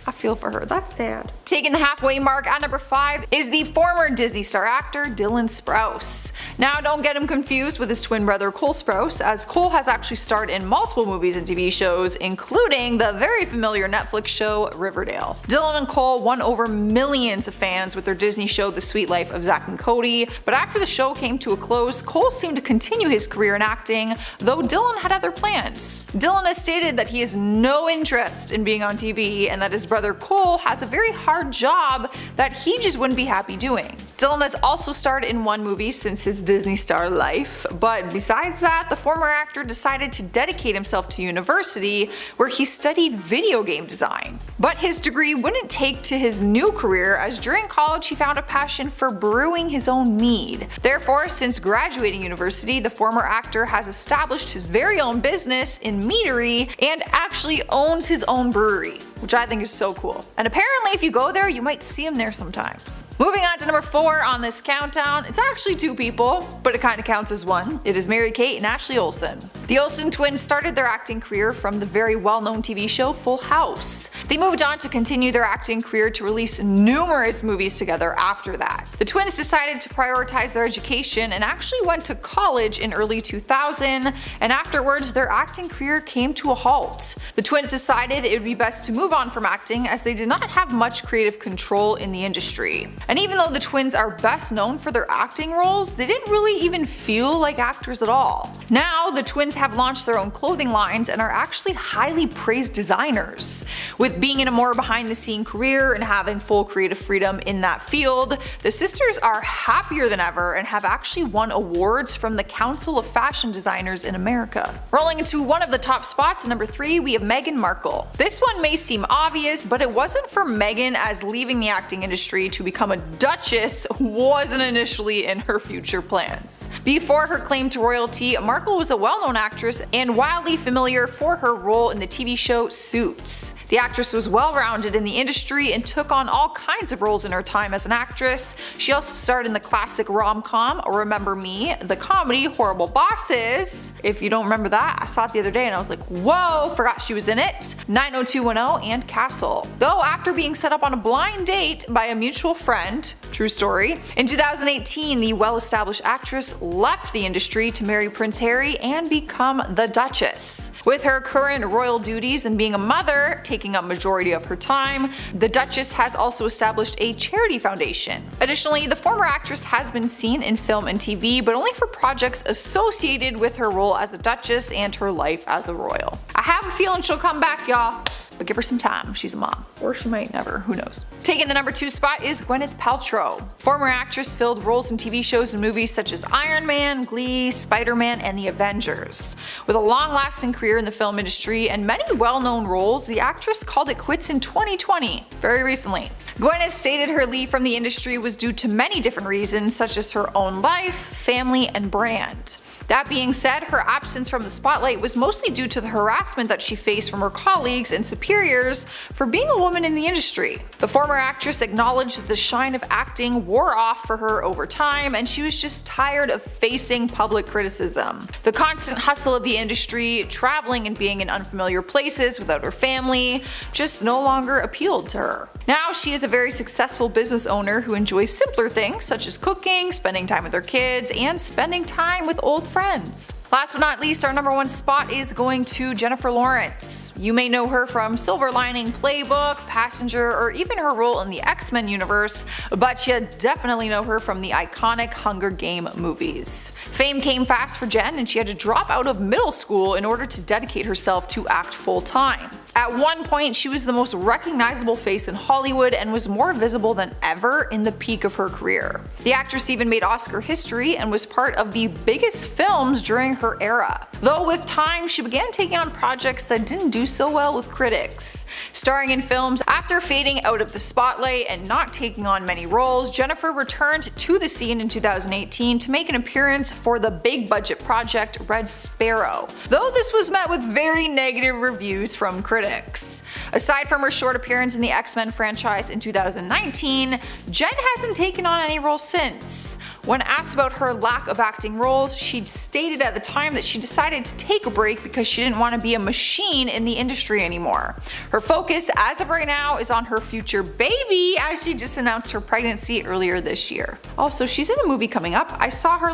I feel for her, that's sad. Taking the halfway mark at number 5 is the former Disney star actor Dylan Sprouse. Now don't get him confused with his twin brother Cole Sprouse, as Cole has actually starred in multiple movies and TV shows, including the very familiar Netflix show Riverdale. Dylan and Cole won over millions of fans with their Disney show The Sweet Life of Zack and Cody, but after the show came to a close, Cole seemed to continue his career in acting, though Dylan had other plans. Dylan has stated that he has no interest in being on TV, and that his brother Cole has a very hard job that he just wouldn't be happy doing. Dylan has also starred in one movie since his Disney star life, but besides that, the former actor decided to dedicate himself to university where he studied video game design. But his degree wouldn't take to his new career, as during college he found a passion for brewing his own mead. Therefore, since graduating university, the former actor has established his very own business in meadery and actually owns his own brewery, which I think is so cool. And apparently if you go there, you might see him there sometimes. Moving on to number 4 on this countdown, it's actually 2 people, but it kind of counts as one. It is Mary-Kate and Ashley Olsen. The Olsen twins started their acting career from the very well-known TV show Full House. They moved on to continue their acting career to release numerous movies together after that. The twins decided to prioritize their education and actually went to college in early 2000, and afterwards their acting career came to a halt. The twins decided it would be best to move on from acting as they did not have much creative control in the industry. And even though the twins are best known for their acting roles, they didn't really even feel like actors at all. Now, the twins have launched their own clothing lines and are actually highly praised designers. With being in a more behind the scene career and having full creative freedom in that field, the sisters are happier than ever and have actually won awards from the Council of Fashion Designers in America. Rolling into one of the top spots, number 3, we have Meghan Markle. This one may seem obvious, but it wasn't for Meghan, as leaving the acting industry to become a duchess wasn't initially in her future plans. Before her claim to royalty, Markle was a well-known actress and wildly familiar for her role in the TV show Suits. The actress was well-rounded in the industry and took on all kinds of roles in her time as an actress. She also starred in the classic rom-com Remember Me, the comedy Horrible Bosses. If you don't remember that, I saw it the other day and I was like, whoa, forgot she was in it. 90210 and Castle. Though after being set up on a blind date by a mutual friend, true story, in 2018 the well-established actress left the industry to marry Prince Harry and become the Duchess. With her current royal duties and being a mother taking up majority of her time, the Duchess has also established a charity foundation. Additionally, the former actress has been seen in film and TV, but only for projects associated with her role as a Duchess and her life as a royal. I have a feeling she'll come back, y'all. But give her some time, she's a mom. Or she might never, who knows. Taking the number 2 spot is Gwyneth Paltrow. Former actress filled roles in TV shows and movies such as Iron Man, Glee, Spider-Man, and The Avengers. With a long-lasting career in the film industry and many well-known roles, the actress called it quits in 2020, very recently. Gwyneth stated her leave from the industry was due to many different reasons, such as her own life, family, and brand. That being said, her absence from the spotlight was mostly due to the harassment that she faced from her colleagues and superiors for being a woman in the industry. The former actress acknowledged that the shine of acting wore off for her over time and she was just tired of facing public criticism. The constant hustle of the industry, traveling and being in unfamiliar places without her family, just no longer appealed to her. Now she is a very successful business owner who enjoys simpler things such as cooking, spending time with her kids, and spending time with old friends. Last but not least, our number 1 spot is going to Jennifer Lawrence. You may know her from Silver Lining Playbook, Passenger, or even her role in the X-Men universe, but you definitely know her from the iconic Hunger Game movies. Fame came fast for Jen and she had to drop out of middle school in order to dedicate herself to act full-time. At one point, she was the most recognizable face in Hollywood and was more visible than ever in the peak of her career. The actress even made Oscar history and was part of the biggest films during her era. Though with time, she began taking on projects that didn't do so well with critics. Starring in films after fading out of the spotlight and not taking on many roles, Jennifer returned to the scene in 2018 to make an appearance for the big budget project Red Sparrow, though this was met with very negative reviews from critics. Aside from her short appearance in the X-Men franchise in 2019, Jen hasn't taken on any roles since. When asked about her lack of acting roles, she stated at the time that she decided to take a break because she didn't want to be a machine in the industry anymore. Her focus as of right now is on her future baby, as she just announced her pregnancy earlier this year. Also, she's in a movie coming up. I saw her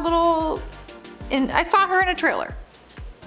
in a trailer.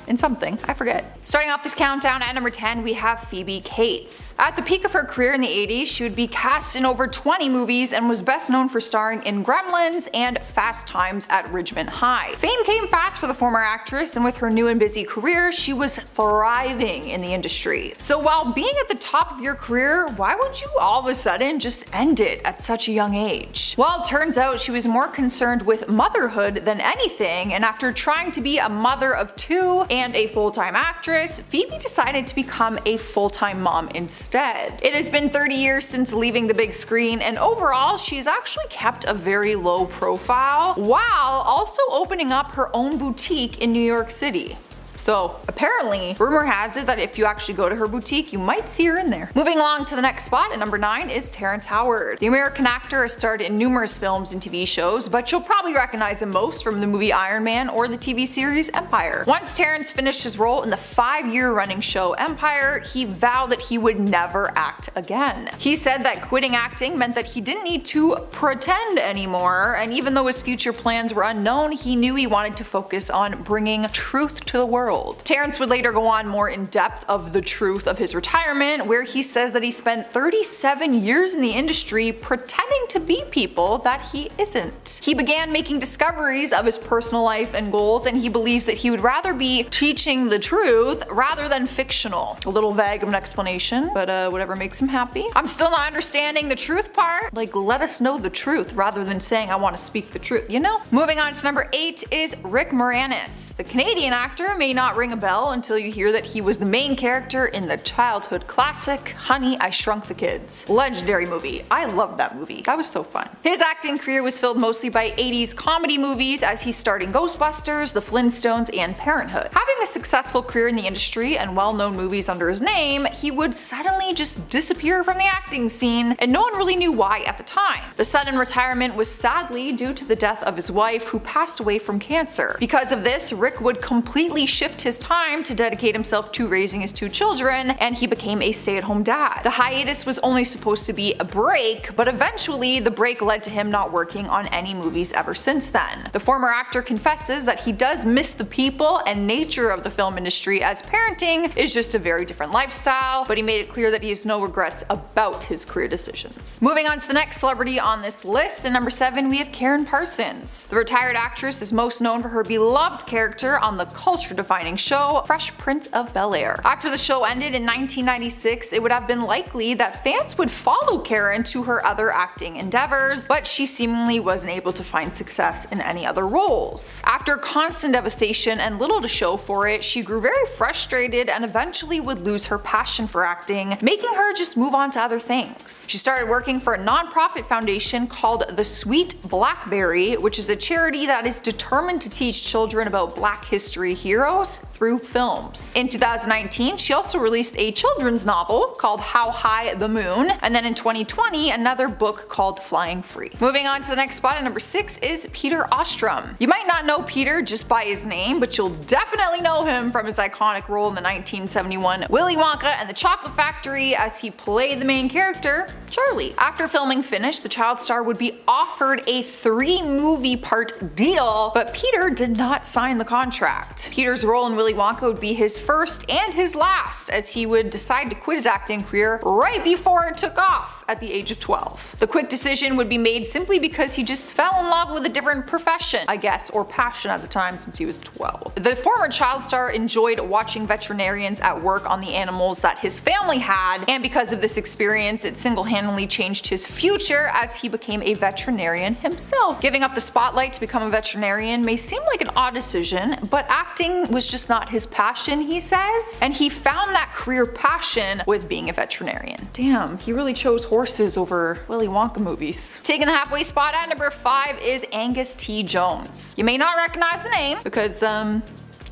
In something, I forget. Starting off this countdown at number 10, we have Phoebe Cates. At the peak of her career in the 80s, she would be cast in over 20 movies and was best known for starring in Gremlins and Fast Times at Ridgemont High. Fame came fast for the former actress, and with her new and busy career, she was thriving in the industry. So while being at the top of your career, why would you all of a sudden just end it at such a young age? Well, it turns out she was more concerned with motherhood than anything, and after trying to be a mother of two and a full-time actress, Phoebe decided to become a full-time mom instead. It has been 30 years since leaving the big screen, and overall she's actually kept a very low profile while also opening up her own boutique in New York City. So apparently, rumor has it that if you actually go to her boutique, you might see her in there. Moving along to the next spot at number 9 is Terrence Howard. The American actor has starred in numerous films and TV shows, but you'll probably recognize him most from the movie Iron Man or the TV series Empire. Once Terrence finished his role in the 5-year running show Empire, he vowed that he would never act again. He said that quitting acting meant that he didn't need to pretend anymore, and even though his future plans were unknown, he knew he wanted to focus on bringing truth to the world. Terrence would later go on more in depth of the truth of his retirement, where he says that he spent 37 years in the industry pretending to be people that he isn't. He began making discoveries of his personal life and goals, and he believes that he would rather be teaching the truth rather than fictional. A little vague of an explanation, but whatever makes him happy. I'm still not understanding the truth part. Like, let us know the truth rather than saying I want to speak the truth, you know? Moving on to number 8 is Rick Moranis. The Canadian actor may not ring a bell until you hear that he was the main character in the childhood classic Honey, I Shrunk the Kids. Legendary movie. I loved that movie. That was so fun. His acting career was filled mostly by 80s comedy movies, as he starred in Ghostbusters, The Flintstones, and Parenthood. Having a successful career in the industry and well-known movies under his name, he would suddenly just disappear from the acting scene, and no one really knew why at the time. The sudden retirement was sadly due to the death of his wife, who passed away from cancer. Because of this, Rick would completely shift his time to dedicate himself to raising his 2 children, and he became a stay-at-home dad. The hiatus was only supposed to be a break, but eventually the break led to him not working on any movies ever since then. The former actor confesses that he does miss the people and nature of the film industry, as parenting is just a very different lifestyle, but he made it clear that he has no regrets about his career decisions. Moving on to the next celebrity on this list, at number 7 we have Karen Parsons. The retired actress is most known for her beloved character on the culture-defining show Fresh Prince of Bel-Air. After the show ended in 1996, it would have been likely that fans would follow Karen to her other acting endeavors, but she seemingly wasn't able to find success in any other roles. After constant devastation and little to show for it, she grew very frustrated and eventually would lose her passion for acting, making her just move on to other things. She started working for a non-profit foundation called The Sweet Blackberry, which is a charity that is determined to teach children about Black history heroes through films. In 2019, she also released a children's novel called How High the Moon, and then in 2020, another book called Flying Free. Moving on to the next spot at number 6 is Peter Ostrom. You might not know Peter just by his name, but you'll definitely know him from his iconic role in the 1971 Willy Wonka and the Chocolate Factory, as he played the main character, Charlie. After filming finished, the child star would be offered a 3-movie part deal, but Peter did not sign the contract. Peter's role in Willy Wonka would be his first and his last, as he would decide to quit his acting career right before it took off at the age of 12. The quick decision would be made simply because he just fell in love with a different profession, I guess, or passion at the time, since he was 12. The former child star enjoyed watching veterinarians at work on the animals that his family had, and because of this experience, it single-handedly changed his future as he became a veterinarian himself. Giving up the spotlight to become a veterinarian may seem like an odd decision, but acting was just not his passion, he says, and he found that career passion with being a veterinarian. Damn, he really chose horses over Willy Wonka movies. Taking the halfway spot at number 5 is Angus T. Jones. You may not recognize the name because,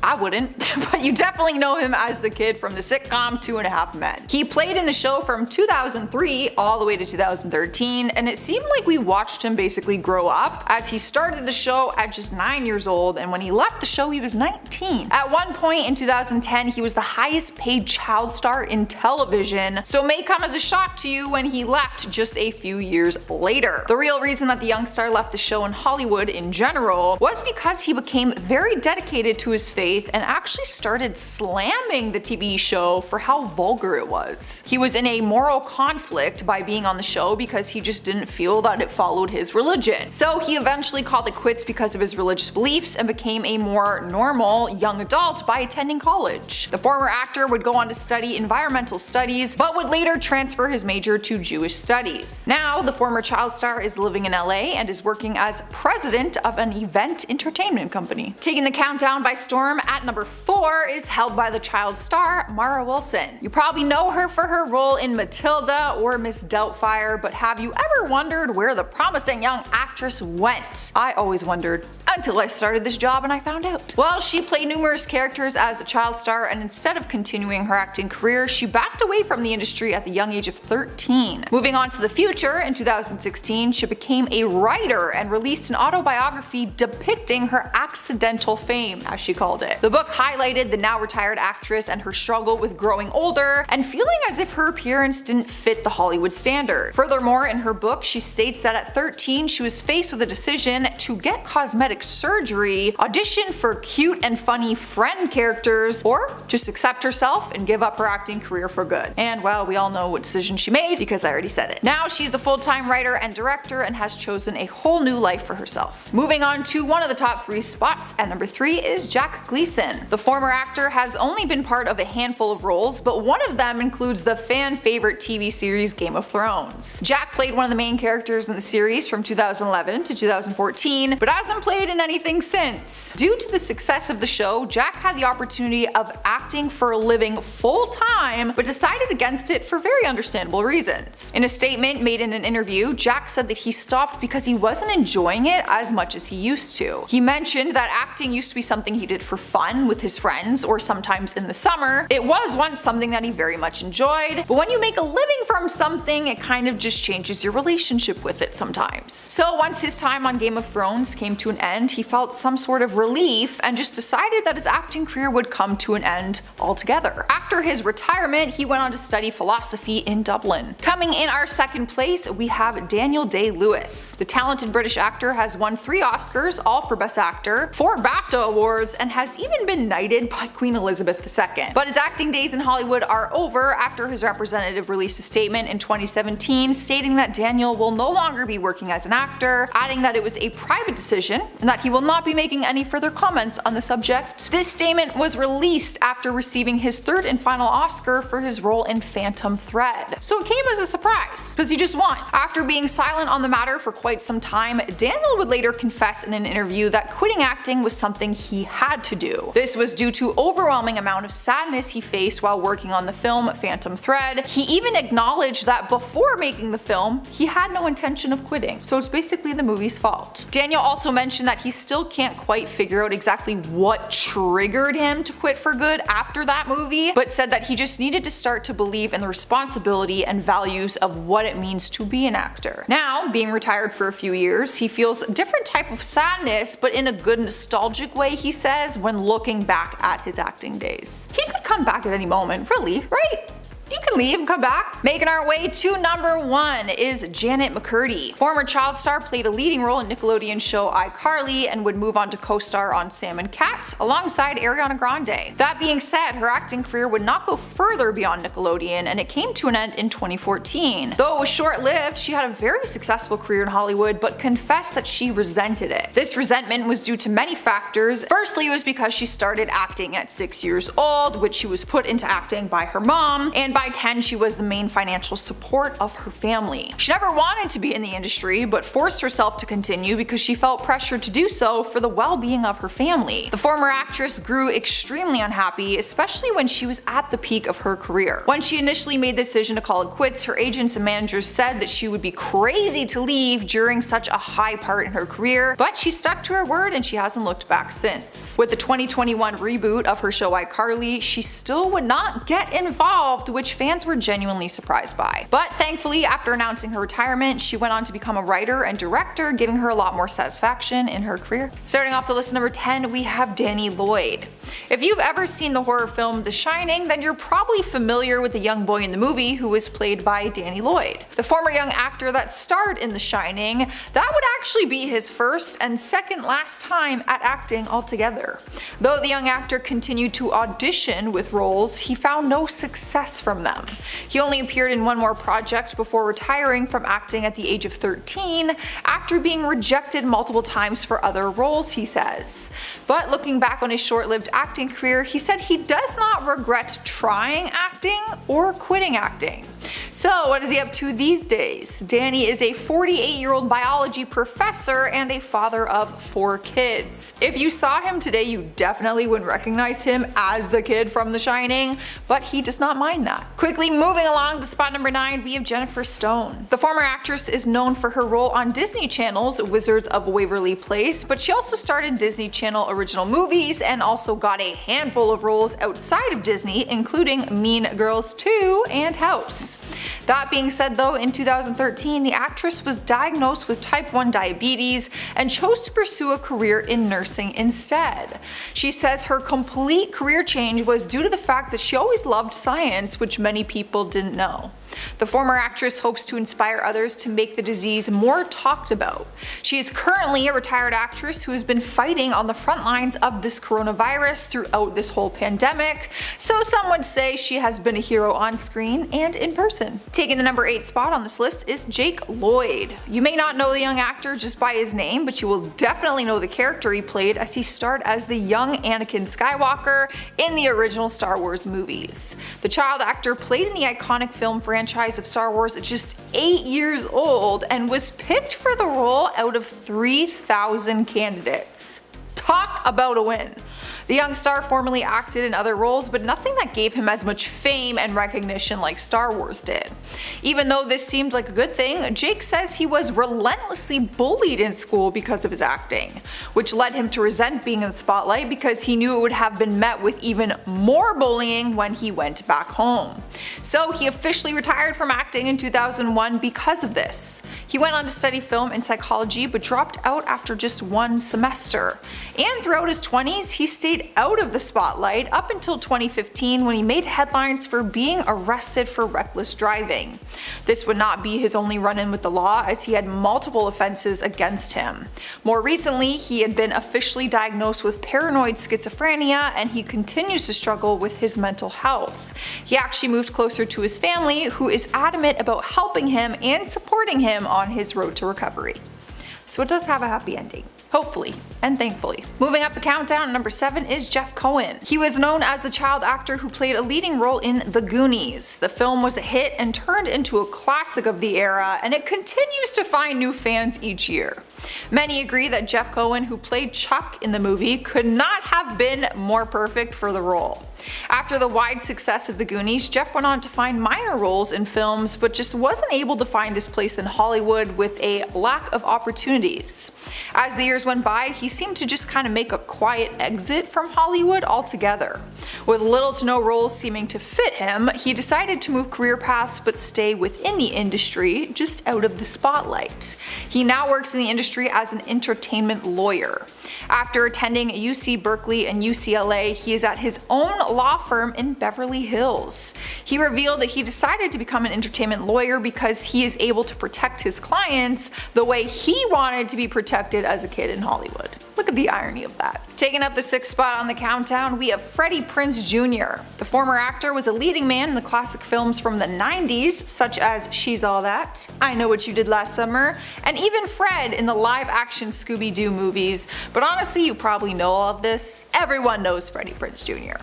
I wouldn't, but you definitely know him as the kid from the sitcom 2.5 Men. He played in the show from 2003 all the way to 2013, and it seemed like we watched him basically grow up, as he started the show at just 9 years old, and when he left the show he was 19. At one point in 2010, he was the highest paid child star in television, so it may come as a shock to you when he left just a few years later. The real reason that the young star left the show in Hollywood in general was because he became very dedicated to his faith faith and actually started slamming the TV show for how vulgar it was. He was in a moral conflict by being on the show because he just didn't feel that it followed his religion. So he eventually called it quits because of his religious beliefs and became a more normal young adult by attending college. The former actor would go on to study environmental studies, but would later transfer his major to Jewish studies. Now, the former child star is living in LA and is working as president of an event entertainment company. Taking the countdown by storm at number 4 is held by the child star Mara Wilson. You probably know her for her role in Matilda or Miss Doubtfire, but have you ever wondered where the promising young actress went? I always wondered, until I started this job and I found out. Well, she played numerous characters as a child star, and instead of continuing her acting career, she backed away from the industry at the young age of 13. Moving on to the future, in 2016, she became a writer and released an autobiography depicting her accidental fame, as she called it. The book highlighted the now retired actress and her struggle with growing older and feeling as if her appearance didn't fit the Hollywood standard. Furthermore, in her book, she states that at 13, she was faced with a decision to get cosmetic surgery, audition for cute and funny friend characters, or just accept herself and give up her acting career for good. And well, we all know what decision she made because I already said it. Now she's a full-time writer and director and has chosen a whole new life for herself. Moving on to one of the top 3 spots, at number 3 is Jack Gleason. The former actor has only been part of a handful of roles, but one of them includes the fan favorite TV series Game of Thrones. Jack played one of the main characters in the series from 2011 to 2014, but hasn't played in anything since. Due to the success of the show, Jack had the opportunity of acting for a living full-time, but decided against it for very understandable reasons. In a statement made in an interview, Jack said that he stopped because he wasn't enjoying it as much as he used to. He mentioned that acting used to be something he did for fun with his friends or sometimes in the summer. It was once something that he very much enjoyed, but when you make a living from something, it kind of just changes your relationship with it sometimes. So once his time on Game of Thrones came to an end, he felt some sort of relief and just decided that his acting career would come to an end altogether. After his retirement, he went on to study philosophy in Dublin. Coming in our second place, we have Daniel Day-Lewis. The talented British actor has won 3 Oscars, all for Best Actor, 4 BAFTA awards, and has even been knighted by Queen Elizabeth II. But his acting days in Hollywood are over after his representative released a statement in 2017 stating that Daniel will no longer be working as an actor, adding that it was a private decision and that he will not be making any further comments on the subject. This statement was released after receiving his 3rd and final Oscar for his role in Phantom Thread. So it came as a surprise, because he just won. After being silent on the matter for quite some time, Daniel would later confess in an interview that quitting acting was something he had to do. This was due to overwhelming amount of sadness he faced while working on the film Phantom Thread. He even acknowledged that before making the film, he had no intention of quitting, so it's basically the movie's fault. Daniel also mentioned that he still can't quite figure out exactly what triggered him to quit for good after that movie, but said that he just needed to start to believe in the responsibility and values of what it means to be an actor. Now, being retired for a few years, he feels a different type of sadness, but in a good nostalgic way, he says, when looking back at his acting days. He could come back at any moment, really, right? You can leave and come back. Making our way to number 1 is Janet McCurdy. Former child star, played a leading role in Nickelodeon show iCarly and would move on to co-star on Sam and Cat alongside Ariana Grande. That being said, her acting career would not go further beyond Nickelodeon, and it came to an end in 2014. Though it was short-lived, she had a very successful career in Hollywood, but confessed that she resented it. This resentment was due to many factors. Firstly, it was because she started acting at 6 years old, which she was put into acting by her mom, and by 10 she was the main financial support of her family. She never wanted to be in the industry, but forced herself to continue because she felt pressured to do so for the well-being of her family. The former actress grew extremely unhappy, especially when she was at the peak of her career. When she initially made the decision to call it quits, her agents and managers said that she would be crazy to leave during such a high part in her career, but she stuck to her word and she hasn't looked back since. With the 2021 reboot of her show iCarly, she still would not get involved, which which fans were genuinely surprised by. But thankfully, after announcing her retirement, she went on to become a writer and director, giving her a lot more satisfaction in her career. Starting off the list at number 10, we have Danny Lloyd. If you've ever seen the horror film The Shining, then you're probably familiar with the young boy in the movie who was played by Danny Lloyd. The former young actor that starred in The Shining, that would actually be his first and second last time at acting altogether. Though the young actor continued to audition with roles, he found no success from them. He only appeared in one more project before retiring from acting at the age of 13 after being rejected multiple times for other roles, he says. But looking back on his short-lived acting career, he said he does not regret trying acting or quitting acting. So what is he up to these days? Danny is a 48-year-old biology professor and a father of 4 kids. If you saw him today, you definitely wouldn't recognize him as the kid from The Shining, but he does not mind that. Quickly moving along to spot number 9, we have Jennifer Stone. The former actress is known for her role on Disney Channel's Wizards of Waverly Place, but she also starred in Disney Channel original movies and also got a handful of roles outside of Disney, including Mean Girls 2 and House. That being said though, in 2013 the actress was diagnosed with type 1 diabetes and chose to pursue a career in nursing instead. She says her complete career change was due to the fact that she always loved science, which many people didn't know. The former actress hopes to inspire others to make the disease more talked about. She is currently a retired actress who has been fighting on the front lines of this coronavirus throughout this whole pandemic, so some would say she has been a hero on screen and in person. Taking the number 8 spot on this list is Jake Lloyd. You may not know the young actor just by his name, but you will definitely know the character he played as he starred as the young Anakin Skywalker in the original Star Wars movies. The child actor played in the iconic film franchise of Star Wars at just 8 years old and was picked for the role out of 3,000 candidates. Talk about a win. The young star formerly acted in other roles, but nothing that gave him as much fame and recognition like Star Wars did. Even though this seemed like a good thing, Jake says he was relentlessly bullied in school because of his acting, which led him to resent being in the spotlight because he knew it would have been met with even more bullying when he went back home. So he officially retired from acting in 2001 because of this. He went on to study film and psychology but dropped out after just 1 semester. And throughout his 20s, he stayed out of the spotlight up until 2015 when he made headlines for being arrested for reckless driving. This would not be his only run-in with the law, as he had multiple offenses against him. More recently, he had been officially diagnosed with paranoid schizophrenia, and he continues to struggle with his mental health. He actually moved closer to his family, who is adamant about helping him and supporting him on his road to recovery. So it does have a happy ending. Hopefully, and thankfully. Moving up the countdown, number 7 is Jeff Cohen. He was known as the child actor who played a leading role in The Goonies. The film was a hit and turned into a classic of the era, and it continues to find new fans each year. Many agree that Jeff Cohen, who played Chuck in the movie, could not have been more perfect for the role. After the wide success of The Goonies, Jeff went on to find minor roles in films, but just wasn't able to find his place in Hollywood with a lack of opportunities. As the years went by, he seemed to just kind of make a quiet exit from Hollywood altogether. With little to no roles seeming to fit him, he decided to move career paths but stay within the industry, just out of the spotlight. He now works in the industry as an entertainment lawyer. After attending UC Berkeley and UCLA, he is at his own law firm in Beverly Hills. He revealed that he decided to become an entertainment lawyer because he is able to protect his clients the way he wanted to be protected as a kid in Hollywood. Look at the irony of that. Taking up the 6th spot on the countdown, we have Freddie Prinze Jr. The former actor was a leading man in the classic films from the 90s, such as She's All That, I Know What You Did Last Summer, and even Fred in the live-action Scooby-Doo movies. But honestly, you probably know all of this. Everyone knows Freddie Prinze Jr.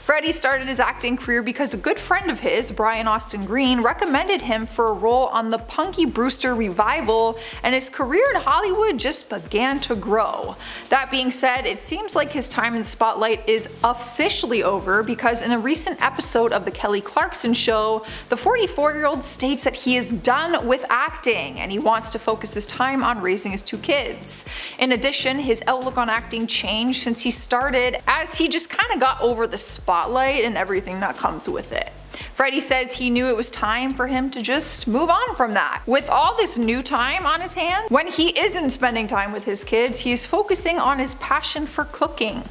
Freddie started his acting career because a good friend of his, Brian Austin Green, recommended him for a role on the Punky Brewster revival, and his career in Hollywood just began to grow. That being said, it seems like his time in the spotlight is officially over, because in a recent episode of The Kelly Clarkson Show, the 44-year-old states that he is done with acting and he wants to focus his time on raising his 2 kids. In addition, his outlook on acting changed since he started, as he just kind of got over the spotlight and everything that comes with it. Freddie says he knew it was time for him to just move on from that. With all this new time on his hands, when he isn't spending time with his kids, he's focusing on his passion for cooking.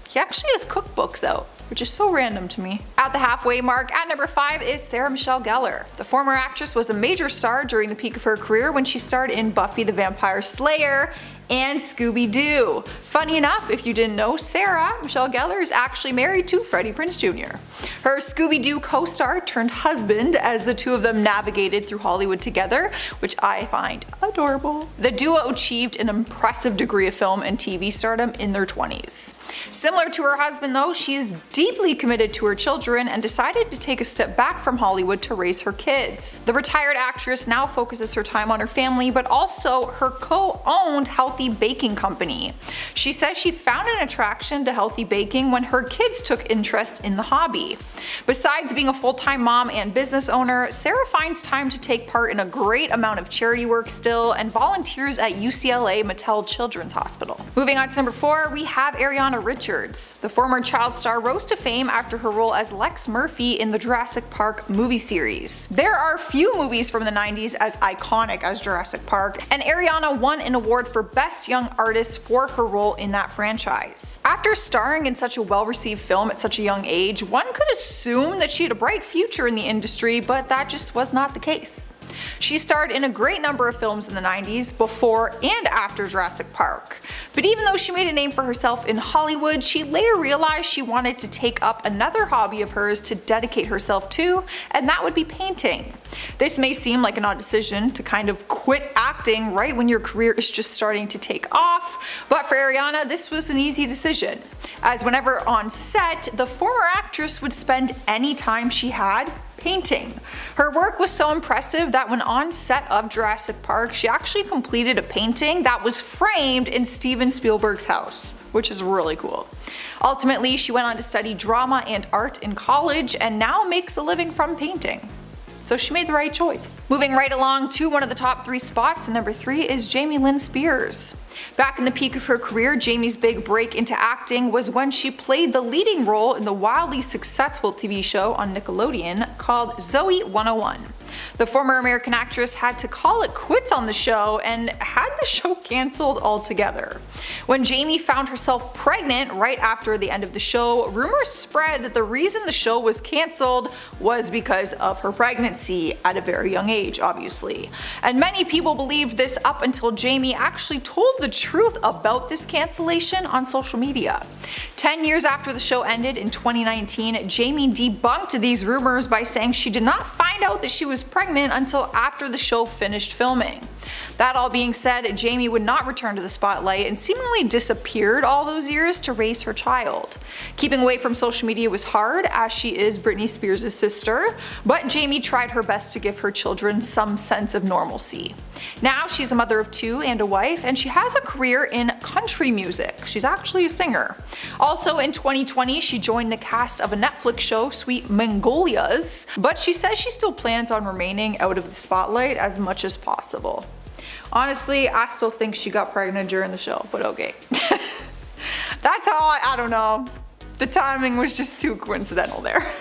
He actually has cookbooks out, which is so random to me. At the halfway mark, at number 5 is Sarah Michelle Gellar. The former actress was a major star during the peak of her career when she starred in Buffy the Vampire Slayer and Scooby-Doo. Funny enough, if you didn't know, Sarah Michelle Gellar is actually married to Freddie Prinze Jr. Her Scooby-Doo co-star turned husband as the two of them navigated through Hollywood together, which I find adorable. The duo achieved an impressive degree of film and TV stardom in their 20s. Similar to her husband though, she's deeply committed to her children and decided to take a step back from Hollywood to raise her kids. The retired actress now focuses her time on her family, but also her co-owned healthy baking company. She says she found an attraction to healthy baking when her kids took interest in the hobby. Besides being a full-time mom and business owner, Sarah finds time to take part in a great amount of charity work still and volunteers at UCLA Mattel Children's Hospital. Moving on to number 4, we have Ariana Richards. The former child star rose to fame after her role as Lex Murphy in the Jurassic Park movie series. There are few movies from the 90s as iconic as Jurassic Park, and Ariana won an award for Best Young Artist for her role in that franchise. After starring in such a well-received film at such a young age, one could assume that she had a bright future in the industry, but that just was not the case. She starred in a great number of films in the 90s, before and after Jurassic Park. But even though she made a name for herself in Hollywood, she later realized she wanted to take up another hobby of hers to dedicate herself to, and that would be painting. This may seem like an odd decision to kind of quit acting right when your career is just starting to take off, but for Ariana this was an easy decision, as whenever on set, the former actress would spend any time she had painting. Her work was so impressive that when on set of Jurassic Park, she actually completed a painting that was framed in Steven Spielberg's house, which is really cool. Ultimately, she went on to study drama and art in college and now makes a living from painting. So she made the right choice. Moving right along to one of the top 3 spots, and number 3 is Jamie Lynn Spears. Back in the peak of her career, Jamie's big break into acting was when she played the leading role in the wildly successful TV show on Nickelodeon called Zoe 101. The former American actress had to call it quits on the show and had the show cancelled altogether. When Jamie found herself pregnant right after the end of the show, rumors spread that the reason the show was cancelled was because of her pregnancy at a very young age, obviously. And many people believed this up until Jamie actually told the truth about this cancellation on social media. 10 years after the show ended in 2019, Jamie debunked these rumors by saying she did not find out that she was pregnant until after the show finished filming. That all being said, Jamie would not return to the spotlight and seemingly disappeared all those years to raise her child. Keeping away from social media was hard, as she is Britney Spears' sister, but Jamie tried her best to give her children some sense of normalcy. Now she's a mother of 2 and a wife, and she has a career in country music. She's actually a singer. Also in 2020, she joined the cast of a Netflix show, Sweet Mongolias, but she says she still plans on remaining out of the spotlight as much as possible. Honestly, I still think she got pregnant during the show, but okay. That's how I don't know. The timing was just too coincidental there.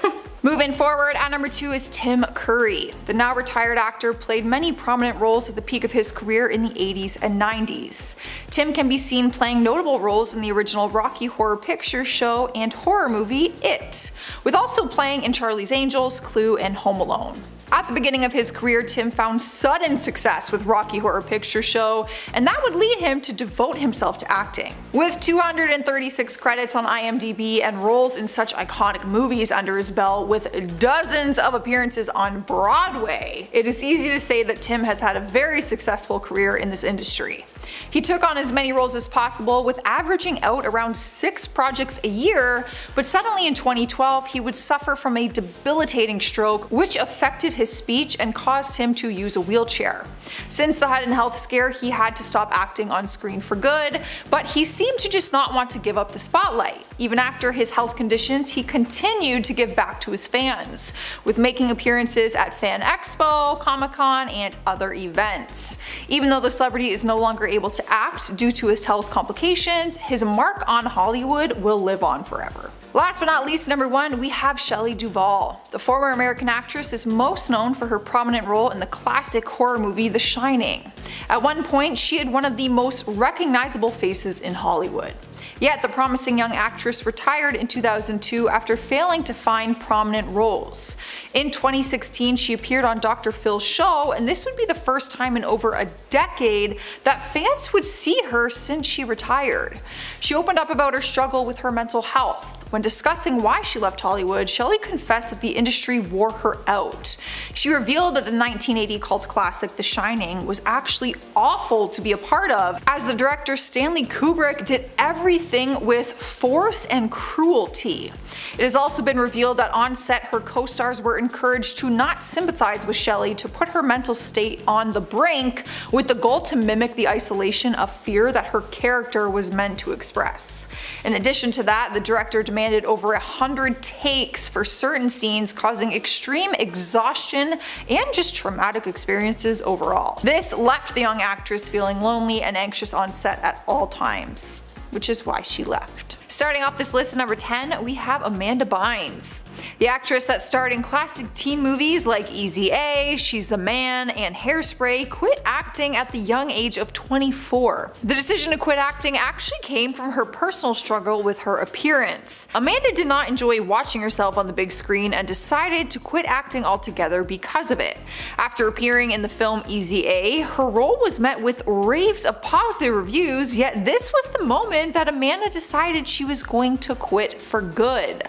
Moving forward, at number 2 is Tim Curry. The now retired actor played many prominent roles at the peak of his career in the 80s and 90s. Tim can be seen playing notable roles in the original Rocky Horror Picture Show and horror movie It, with also playing in Charlie's Angels, Clue, and Home Alone. At the beginning of his career, Tim found sudden success with Rocky Horror Picture Show, and that would lead him to devote himself to acting. With 236 credits on IMDb and roles in such iconic movies under his belt, with dozens of appearances on Broadway, it is easy to say that Tim has had a very successful career in this industry. He took on as many roles as possible, with averaging out around 6 projects a year, but suddenly in 2012 he would suffer from a debilitating stroke which affected his speech and caused him to use a wheelchair. Since the Hutton health scare, he had to stop acting on screen for good, but he seemed to just not want to give up the spotlight. Even after his health conditions, he continued to give back to his fans, with making appearances at Fan Expo, Comic-Con, and other events. Even though the celebrity is no longer able to act due to his health complications, his mark on Hollywood will live on forever. Last but not least, number 1, we have Shelley Duvall. The former American actress is most known for her prominent role in the classic horror movie The Shining. At one point, she had one of the most recognizable faces in Hollywood. Yet the promising young actress retired in 2002 after failing to find prominent roles. In 2016, she appeared on Dr. Phil's show, and this would be the first time in over a decade that fans would see her since she retired. She opened up about her struggle with her mental health. When discussing why she left Hollywood, Shelley confessed that the industry wore her out. She revealed that the 1980 cult classic The Shining was actually awful to be a part of, as the director Stanley Kubrick did everything with force and cruelty. It has also been revealed that on set her co-stars were encouraged to not sympathize with Shelley to put her mental state on the brink, with the goal to mimic the isolation of fear that her character was meant to express. In addition to that, the director demanded over 100 takes for certain scenes, causing extreme exhaustion and just traumatic experiences overall. This left the young actress feeling lonely and anxious on set at all times, which is why she left. Starting off this list at number 10, we have Amanda Bynes. The actress that starred in classic teen movies like Easy A, She's the Man, and Hairspray quit acting at the young age of 24. The decision to quit acting actually came from her personal struggle with her appearance. Amanda did not enjoy watching herself on the big screen and decided to quit acting altogether because of it. After appearing in the film Easy A, her role was met with raves of positive reviews, yet this was the moment that Amanda decided she was going to quit for good.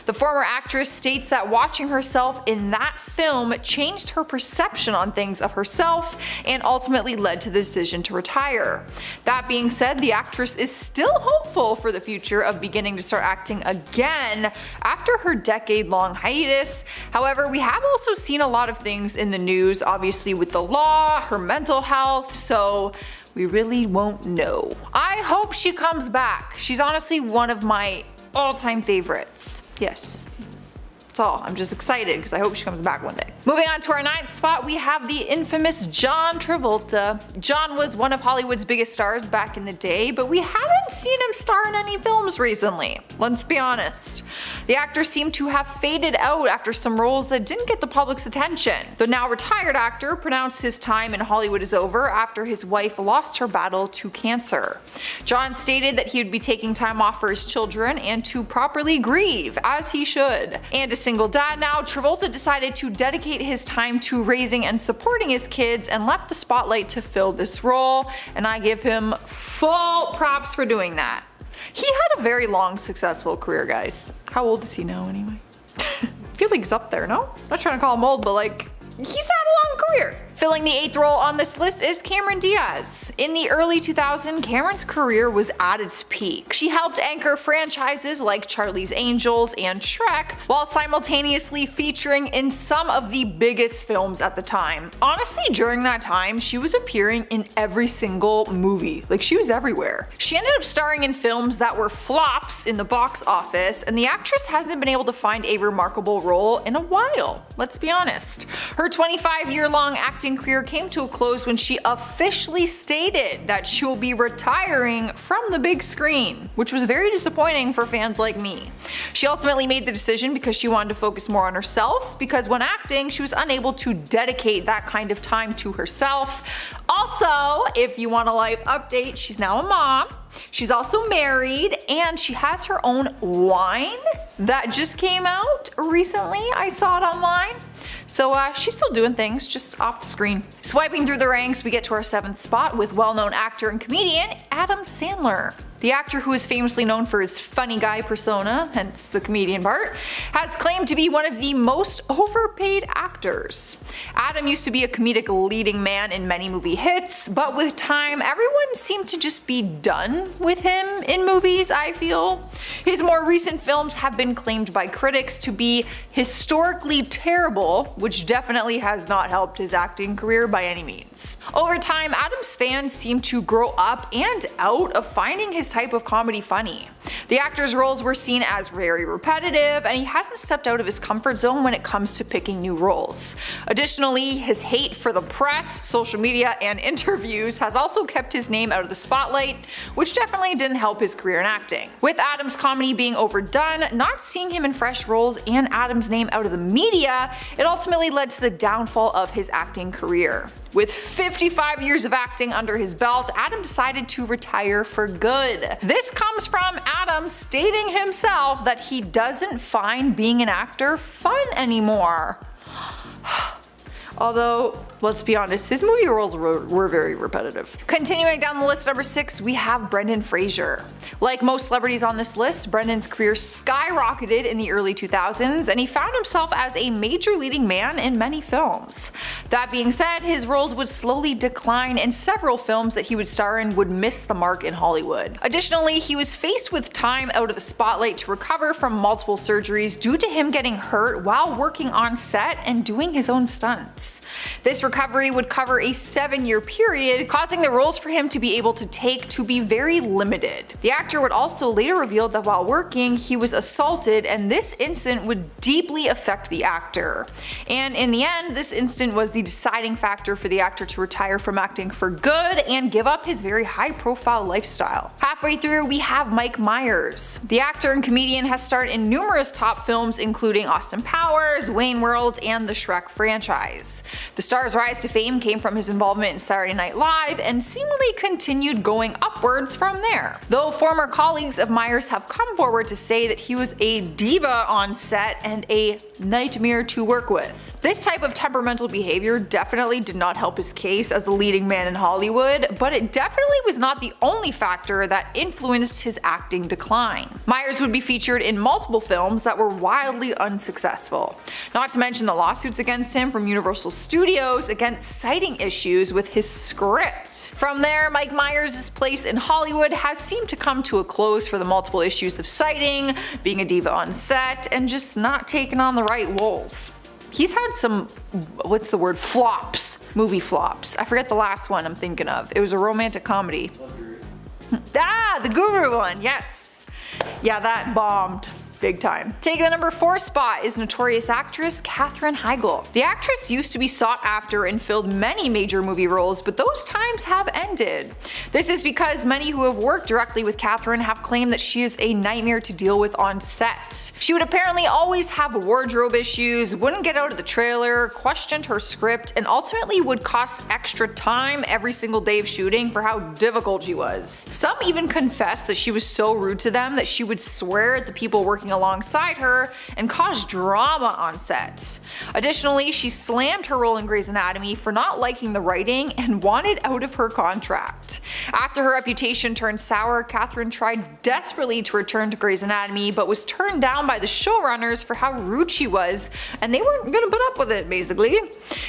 The former actress states that watching herself in that film changed her perception on things of herself and ultimately led to the decision to retire. That being said, the actress is still hopeful for the future of beginning to start acting again after her decade-long hiatus. However, we have also seen a lot of things in the news, obviously with the law, her mental health, so we really won't know. I hope she comes back. She's honestly one of my all-time favorites. Yes. That's all. I'm just excited because I hope she comes back one day. Moving on to our 9th spot, we have the infamous John Travolta. John was one of Hollywood's biggest stars back in the day, but we haven't seen him star in any films recently. Let's be honest. The actor seemed to have faded out after some roles that didn't get the public's attention. The now retired actor pronounced his time in Hollywood is over after his wife lost her battle to cancer. John stated that he would be taking time off for his children and to properly grieve, as he should. And a single dad now, Travolta decided to dedicate his time to raising and supporting his kids and left the spotlight to fill this role, and I give him full props for doing that. He had a very long, successful career, guys. How old is he now anyway? I feel like he's up there, no? I'm not trying to call him old, but like, he's had a long career. Filling the 8th role on this list is Cameron Diaz. In the early 2000s, Cameron's career was at its peak. She helped anchor franchises like Charlie's Angels and Shrek, while simultaneously featuring in some of the biggest films at the time. Honestly, during that time, she was appearing in every single movie. Like, she was everywhere. She ended up starring in films that were flops in the box office, and the actress hasn't been able to find a remarkable role in a while. Let's be honest. Her 25-year-long acting career came to a close when she officially stated that she will be retiring from the big screen, which was very disappointing for fans like me. She ultimately made the decision because she wanted to focus more on herself, because when acting, she was unable to dedicate that kind of time to herself. Also, if you want a life update, she's now a mom. She's also married, and she has her own wine that just came out recently. I saw it online. So she's still doing things, just off the screen. Swiping through the ranks, we get to our 7th spot with well-known actor and comedian Adam Sandler. The actor, who is famously known for his funny guy persona, hence the comedian part, has claimed to be one of the most overpaid actors. Adam used to be a comedic leading man in many movie hits, but with time, everyone seemed to just be done with him in movies, I feel. His more recent films have been claimed by critics to be historically terrible, which definitely has not helped his acting career by any means. Over time, Adam's fans seem to grow up and out of finding his type of comedy funny. The actor's roles were seen as very repetitive, and he hasn't stepped out of his comfort zone when it comes to picking new roles. Additionally, his hate for the press, social media, and interviews has also kept his name out of the spotlight, which definitely didn't help his career in acting. With Adam's comedy being overdone, not seeing him in fresh roles, and Adam's name out of the media, it ultimately led to the downfall of his acting career. With 55 years of acting under his belt, Adam decided to retire for good. This comes from Adam stating himself that he doesn't find being an actor fun anymore. Although, let's be honest, his movie roles were very repetitive. Continuing down the list, number 6, we have Brendan Fraser. Like most celebrities on this list, Brendan's career skyrocketed in the early 2000s, and he found himself as a major leading man in many films. That being said, his roles would slowly decline, and several films that he would star in would miss the mark in Hollywood. Additionally, he was faced with time out of the spotlight to recover from multiple surgeries due to him getting hurt while working on set and doing his own stunts. This recovery would cover a 7-year period, causing the roles for him to be able to take to be very limited. The actor would also later reveal that while working, he was assaulted, and this incident would deeply affect the actor. And in the end, this incident was the deciding factor for the actor to retire from acting for good and give up his very high-profile lifestyle. Halfway through, we have Mike Myers. The actor and comedian has starred in numerous top films including Austin Powers, Wayne World, and the Shrek franchise. The star's rise to fame came from his involvement in Saturday Night Live and seemingly continued going upwards from there. Though former colleagues of Myers have come forward to say that he was a diva on set and a nightmare to work with. This type of temperamental behavior definitely did not help his case as the leading man in Hollywood, but it definitely was not the only factor that influenced his acting decline. Myers would be featured in multiple films that were wildly unsuccessful, not to mention the lawsuits against him from Universal Studios against citing issues with his script. From there, Mike Myers' place in Hollywood has seemed to come to a close for the multiple issues of citing, being a diva on set, and just not taking on the right roles. He's had some, what's the word, flops, movie flops. I forget the last one I'm thinking of. It was a romantic comedy. The Guru one, yes. Yeah, that bombed. Big time. Taking the number 4 spot is notorious actress Katherine Heigl. The actress used to be sought after and filled many major movie roles, but those times have ended. This is because many who have worked directly with Katherine have claimed that she is a nightmare to deal with on set. She would apparently always have wardrobe issues, wouldn't get out of the trailer, questioned her script, and ultimately would cost extra time every single day of shooting for how difficult she was. Some even confessed that she was so rude to them that she would swear at the people working alongside her and caused drama on set. Additionally, she slammed her role in Grey's Anatomy for not liking the writing and wanted out of her contract. After her reputation turned sour, Katherine tried desperately to return to Grey's Anatomy but was turned down by the showrunners for how rude she was, and they weren't gonna put up with it basically.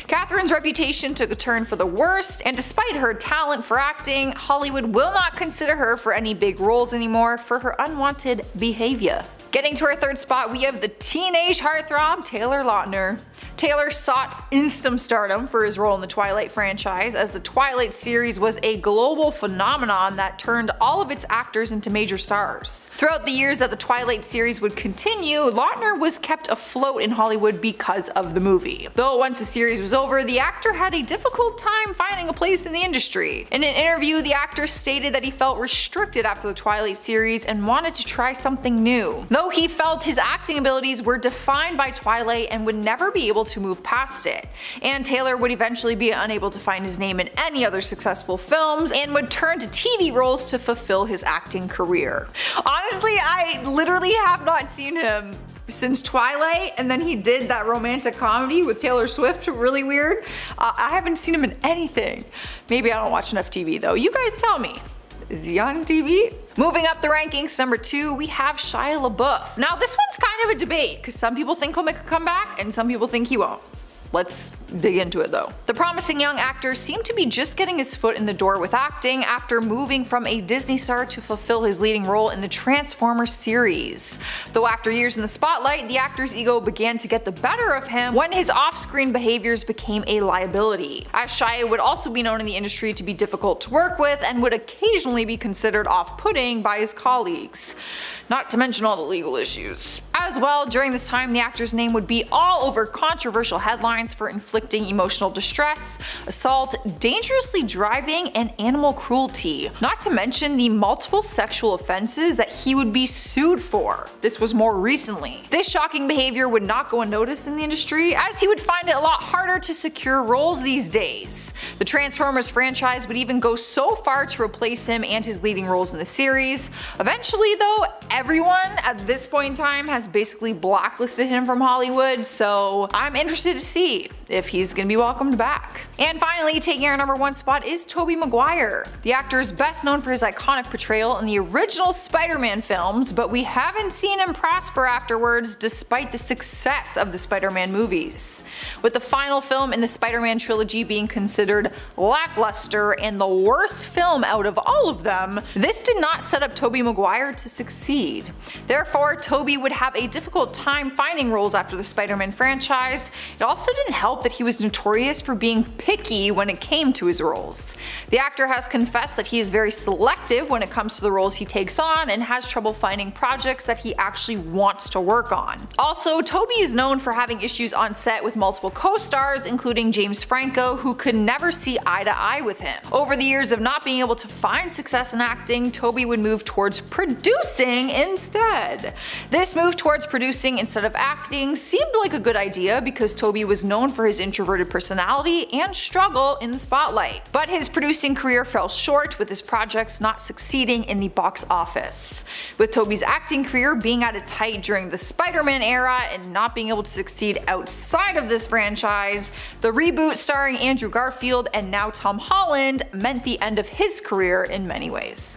Katherine's reputation took a turn for the worst, and despite her talent for acting, Hollywood will not consider her for any big roles anymore for her unwanted behavior. Getting to our 3rd spot, we have the teenage heartthrob Taylor Lautner. Taylor sought instant stardom for his role in the Twilight franchise, as the Twilight series was a global phenomenon that turned all of its actors into major stars. Throughout the years that the Twilight series would continue, Lautner was kept afloat in Hollywood because of the movie. Though once the series was over, the actor had a difficult time finding a place in the industry. In an interview, the actor stated that he felt restricted after the Twilight series and wanted to try something new. Though he felt his acting abilities were defined by Twilight and would never be able to move past it, and Taylor would eventually be unable to find his name in any other successful films and would turn to TV roles to fulfill his acting career. Honestly, I literally have not seen him since Twilight, and then he did that romantic comedy with Taylor Swift, really weird. I haven't seen him in anything. Maybe I don't watch enough TV though. You guys tell me. Is he on TV? Moving up the rankings, number 2, we have Shia LaBeouf. Now this one's kind of a debate, because some people think he'll make a comeback and some people think he won't. Let's dig into it though. The promising young actor seemed to be just getting his foot in the door with acting after moving from a Disney star to fulfill his leading role in the Transformers series. Though after years in the spotlight, the actor's ego began to get the better of him when his off-screen behaviors became a liability, as Shia would also be known in the industry to be difficult to work with and would occasionally be considered off-putting by his colleagues. Not to mention all the legal issues. As well, during this time, the actor's name would be all over controversial headlines for inflicting emotional distress, assault, dangerously driving, and animal cruelty. Not to mention the multiple sexual offenses that he would be sued for. This was more recently. This shocking behavior would not go unnoticed in the industry, as he would find it a lot harder to secure roles these days. The Transformers franchise would even go so far to replace him and his leading roles in the series. Eventually though, everyone at this point in time has basically blacklisted him from Hollywood, so I'm interested to see if he's gonna be welcomed back. And finally, taking our number 1 spot is Tobey Maguire. The actor is best known for his iconic portrayal in the original Spider-Man films, but we haven't seen him prosper afterwards despite the success of the Spider-Man movies. With the final film in the Spider-Man trilogy being considered lackluster and the worst film out of all of them, this did not set up Tobey Maguire to succeed. Therefore, Tobey would have a difficult time finding roles after the Spider-Man franchise. It also didn't help that he was notorious for being picky when it came to his roles. The actor has confessed that he is very selective when it comes to the roles he takes on and has trouble finding projects that he actually wants to work on. Also, Tobey is known for having issues on set with multiple co-stars, including James Franco, who could never see eye to eye with him. Over the years of not being able to find success in acting, Tobey would move towards producing instead. This move towards producing instead of acting seemed like a good idea because Tobey was known for his introverted personality and struggle in the spotlight. But his producing career fell short, with his projects not succeeding in the box office. With Tobey's acting career being at its height during the Spider-Man era and not being able to succeed outside of this franchise, the reboot starring Andrew Garfield and now Tom Holland meant the end of his career in many ways.